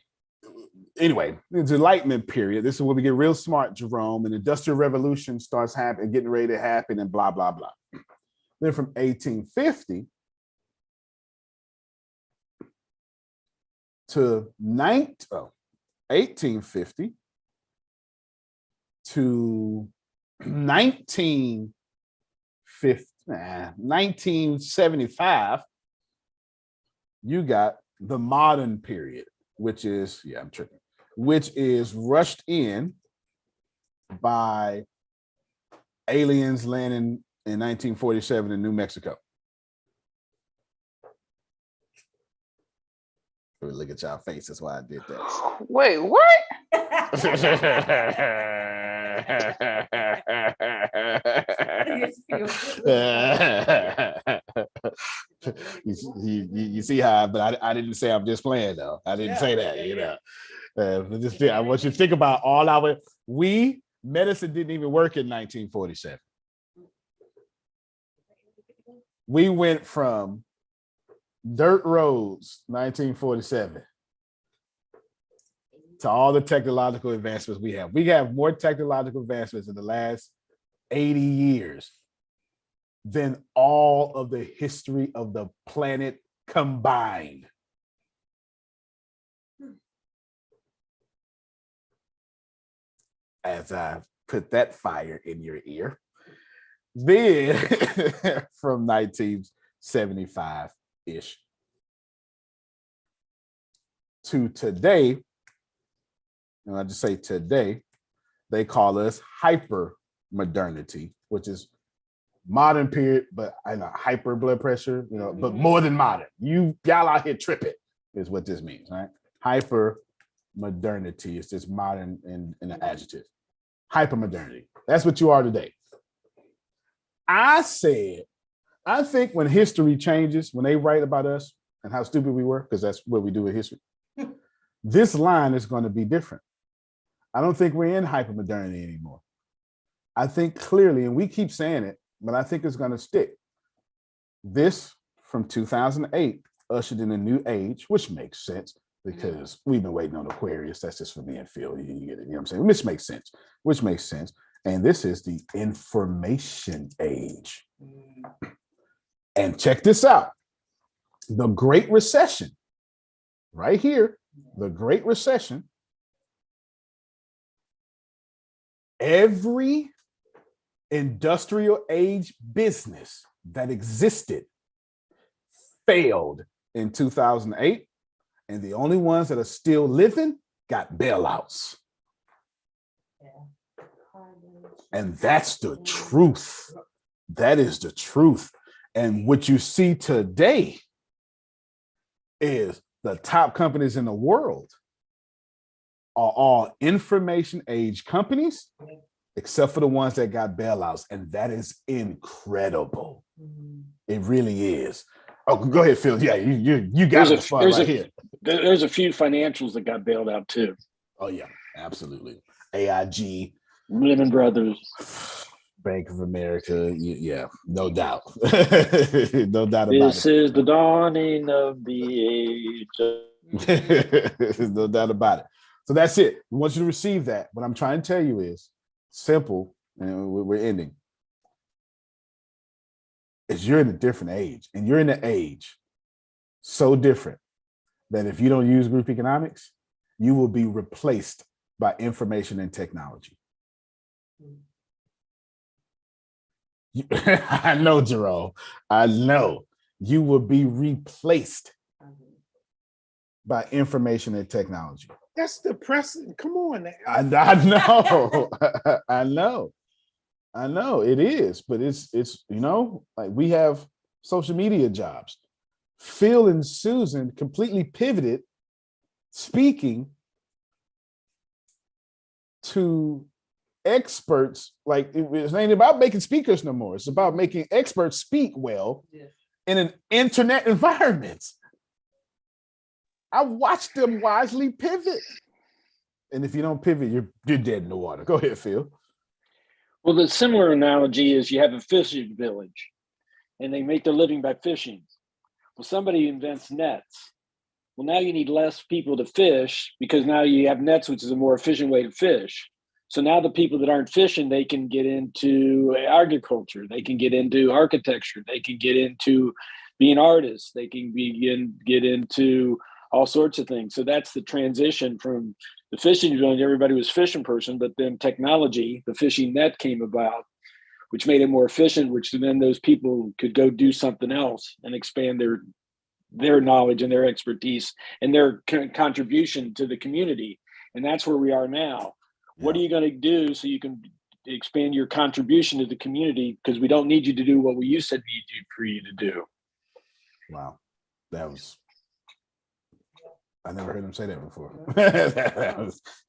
anyway, the Enlightenment period. This is where we get real smart, Jerome, and the Industrial Revolution starts happening, getting ready to happen, and blah, blah, blah. Then from 1850 to 1850 to 1975, you got the modern period, which is, which is rushed in by aliens landing in 1947 in New Mexico. Look at y'all face. That's why I did that. Wait, what? You see how, but I didn't say I'm just playing though. I didn't say that, I want you to think about all medicine didn't even work in 1947. We went from dirt roads, 1947, to all the technological advancements we have. We have more technological advancements in the last 80 years than all of the history of the planet combined. As I put that fire in your ear. Then from 1975-ish to today, and I just say today, they call us hyper modernity, which is modern period, but I know hyper blood pressure, but more than modern. Y'all out here tripping is what this means, right? Hyper modernity is just modern in an adjective. Hyper modernity. That's what you are today. I think when history changes, when they write about us and how stupid we were, because that's what we do with history, this line is going to be different. I don't think we're in hypermodernity anymore. I think clearly, and we keep saying it, but I think it's going to stick. This from 2008 ushered in a new age, which makes sense because we've been waiting on Aquarius. That's just for me and Phil. You get it, you know what I'm saying? Which makes sense. And this is the information age. And check this out. The Great Recession, right here, the Great Recession, every industrial age business that existed failed in 2008, and the only ones that are still living got bailouts. And that's the truth. That is the truth. And what you see today is the top companies in the world are all information age companies, except for the ones that got bailouts. And that is incredible. It really is. Oh, go ahead, Phil. Yeah, you got the spot right here. There's a few financials that got bailed out too. Oh, yeah, absolutely. AIG, Lehman Brothers, Bank of America. Yeah, no doubt. No doubt about it. This is the dawning of the age. No doubt about it. So that's it. We want you to receive that. What I'm trying to tell you is simple, and we're ending. Is you're in a different age, and you're in an age so different that if you don't use group economics, you will be replaced by information and technology. I know, Jerome. I know you will be replaced by information and technology. That's depressing. Come on now. I know. I know it is, but it's like we have social media jobs. Phil and Susan completely pivoted, speaking to experts. Like it ain't about making speakers no more. It's about making experts speak well in an internet environment. I watched them wisely pivot. And if you don't pivot, you're dead in the water. Go ahead, Phil. Well, the similar analogy is you have a fishing village and they make their living by fishing. Well, somebody invents nets. Well, now you need less people to fish because now you have nets, which is a more efficient way to fish. So now the people that aren't fishing, they can get into agriculture. They can get into architecture. They can get into being artists. They can get into all sorts of things. So that's the transition from the fishing village. Everybody was fishing person, but then technology, the fishing net came about, which made it more efficient, which then those people could go do something else and expand their knowledge and their expertise and their contribution to the community. And that's where we are now. Yeah. What are you going to do so you can expand your contribution to the community? Because we don't need you to do what we used to need you for you to do. Wow. I never heard him say that before. that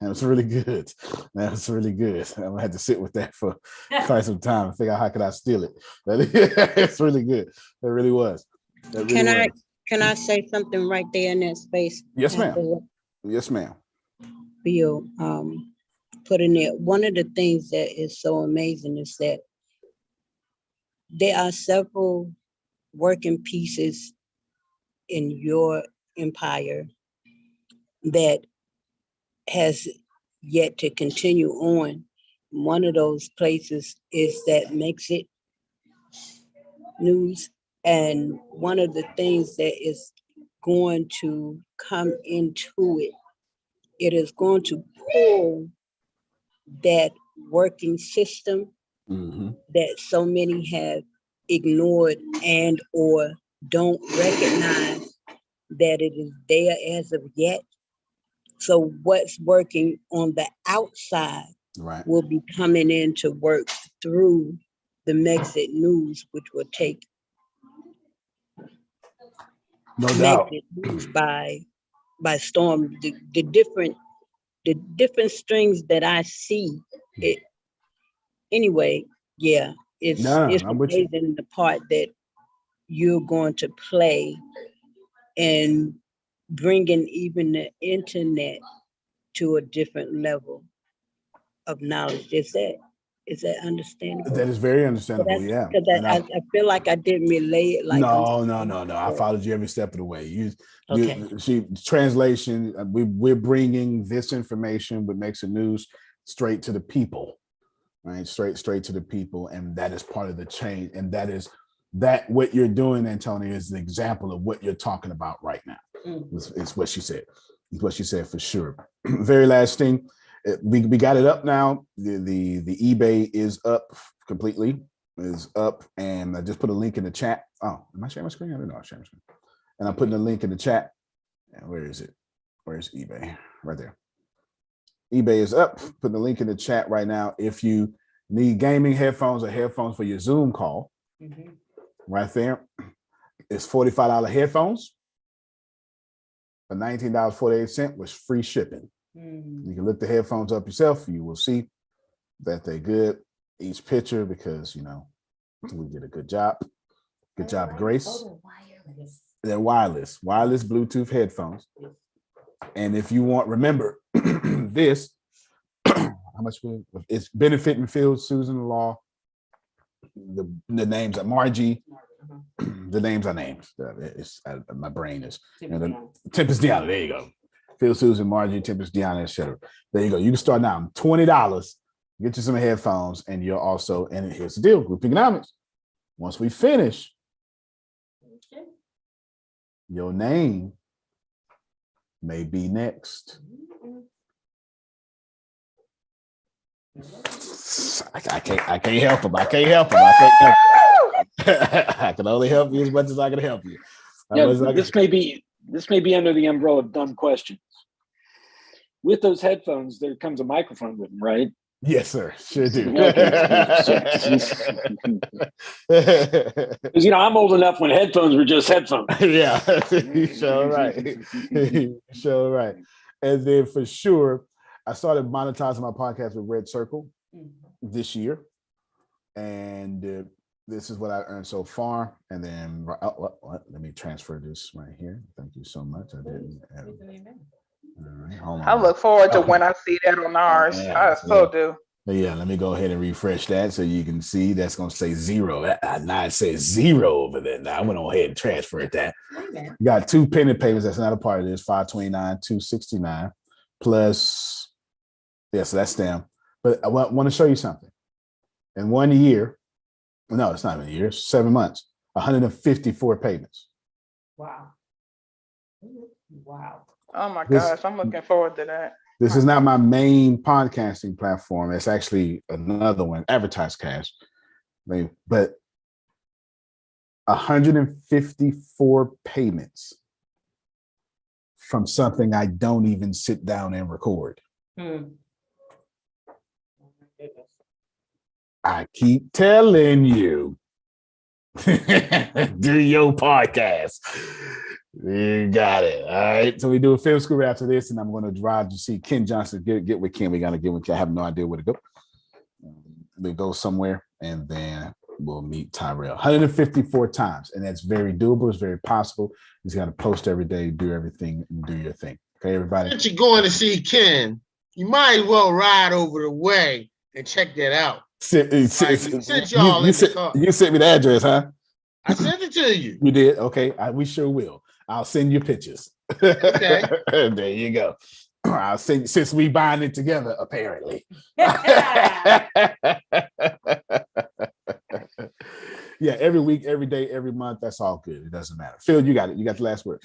was really good. That was really good. I'm gonna have to sit with that for quite some time and figure out how could I steal it. It's really good. That really was. Can I say something right there in that space? Yes, ma'am. Yes, ma'am. Bill, put in there. One of the things that is so amazing is that there are several working pieces in your empire that has yet to continue on. One of those places is that makes it news. And one of the things that is going to come into it, it is going to pull that working system that so many have ignored and or don't recognize that it is there as of yet. So what's working on the outside will be coming in to work through the Mexit news, which will take Mexit news by storm. The different strings that I see. It anyway. Yeah, it's amazing the part that you're going to play and bringing even the internet to a different level of knowledge. Is that understandable? That is very understandable. Yeah, because I feel like I didn't relay it. Like no. I followed you every step of the way. Translation. We're bringing this information, what makes the news, straight to the people, right? Straight to the people, and that is part of the change. And that what you're doing, Antonio, is an example of what you're talking about right now. It's what she said. It's what she said for sure. Very last thing, we got it up now. The eBay is up completely. Is up, and I just put a link in the chat. Oh, am I sharing my screen? I don't know. I'm sharing my screen, and I'm putting a link in the chat. And where is it? Where's eBay? Right there. eBay is up. Putting the link in the chat right now. If you need gaming headphones or headphones for your Zoom call, right there, it's $45 headphones. for $19.48 was free shipping. You can look the headphones up yourself. You will see that they're good. Each picture, because we did a good job. Good job, Grace. They're wireless Bluetooth headphones. And if you want, remember this, how much it's benefiting Phil, Susan, Law. The names are Margie. The names are names. My brain is Tempest Deanna. There you go. Phil, Susan, Margie, Tempest Deanna, etc. There you go. You can start now. $20. Get you some headphones, and you're also. And here's the deal: group economics. Once we finish, your name may be next. I can't help him. I can only help you as much as I can help you. This may be under the umbrella of dumb questions. With those headphones, there comes a microphone with them, right? Yes, sir. Sure do. Because I'm old enough when headphones were just headphones. Yeah, sure right. Sure right. And then for sure, I started monetizing my podcast with Red Circle this year, and this is what I earned so far. And then let me transfer this right here. Thank you so much. I didn't. All right, hold on. I look forward to when I see that on ours. I so do. Yeah, let me go ahead and refresh that so you can see that's going to say 0. Now it says 0 over there. Now I went on ahead and transferred that. You got 2 pending payments. That's not a part of this. $529, $269 plus. Yeah, so that's them. But I want to show you something. In 1 year, no, it's not even a year. 7 months. 154 payments. Wow. Oh my gosh, I'm looking forward to that. This is not my main podcasting platform. It's actually another one, Advertise Cash. But 154 payments from something I don't even sit down and record. I keep telling you, do your podcast. You got it. All right. So we do a film school after this, and I'm going to drive to see Ken Johnson. Get with Ken. We got to get with Ken. I have no idea where to go. We go somewhere, and then we'll meet Tyrell 154 times, and that's very doable. It's very possible. You just got to post every day, do everything, and do your thing. Okay, everybody. Since you're going to see Ken, you might as well ride over the way and check that out. You sent me the address, huh? I sent it to you. You did? Okay. We sure will. I'll send you pictures. Okay. There you go. I'll send, since we bind it together, apparently. Yeah, every week, every day, every month. That's all good. It doesn't matter. Phil, you got it. You got the last word.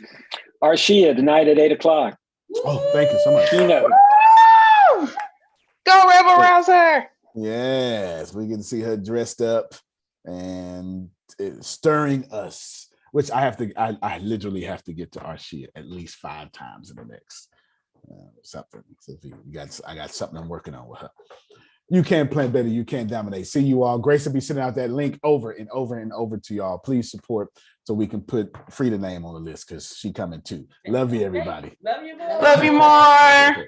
Arshia tonight at 8:00. Oh, thank you so much. Go Rebel Rouser. Yes, we can see her dressed up and stirring us. Which I literally have to get to Arshia at least 5 times in the next something. So I got something I'm working on with her. You can plan better. You can dominate. See you all. Grace will be sending out that link over and over and over to y'all. Please support so we can put Frida name on the list because she coming too. Love you, everybody. Love you more.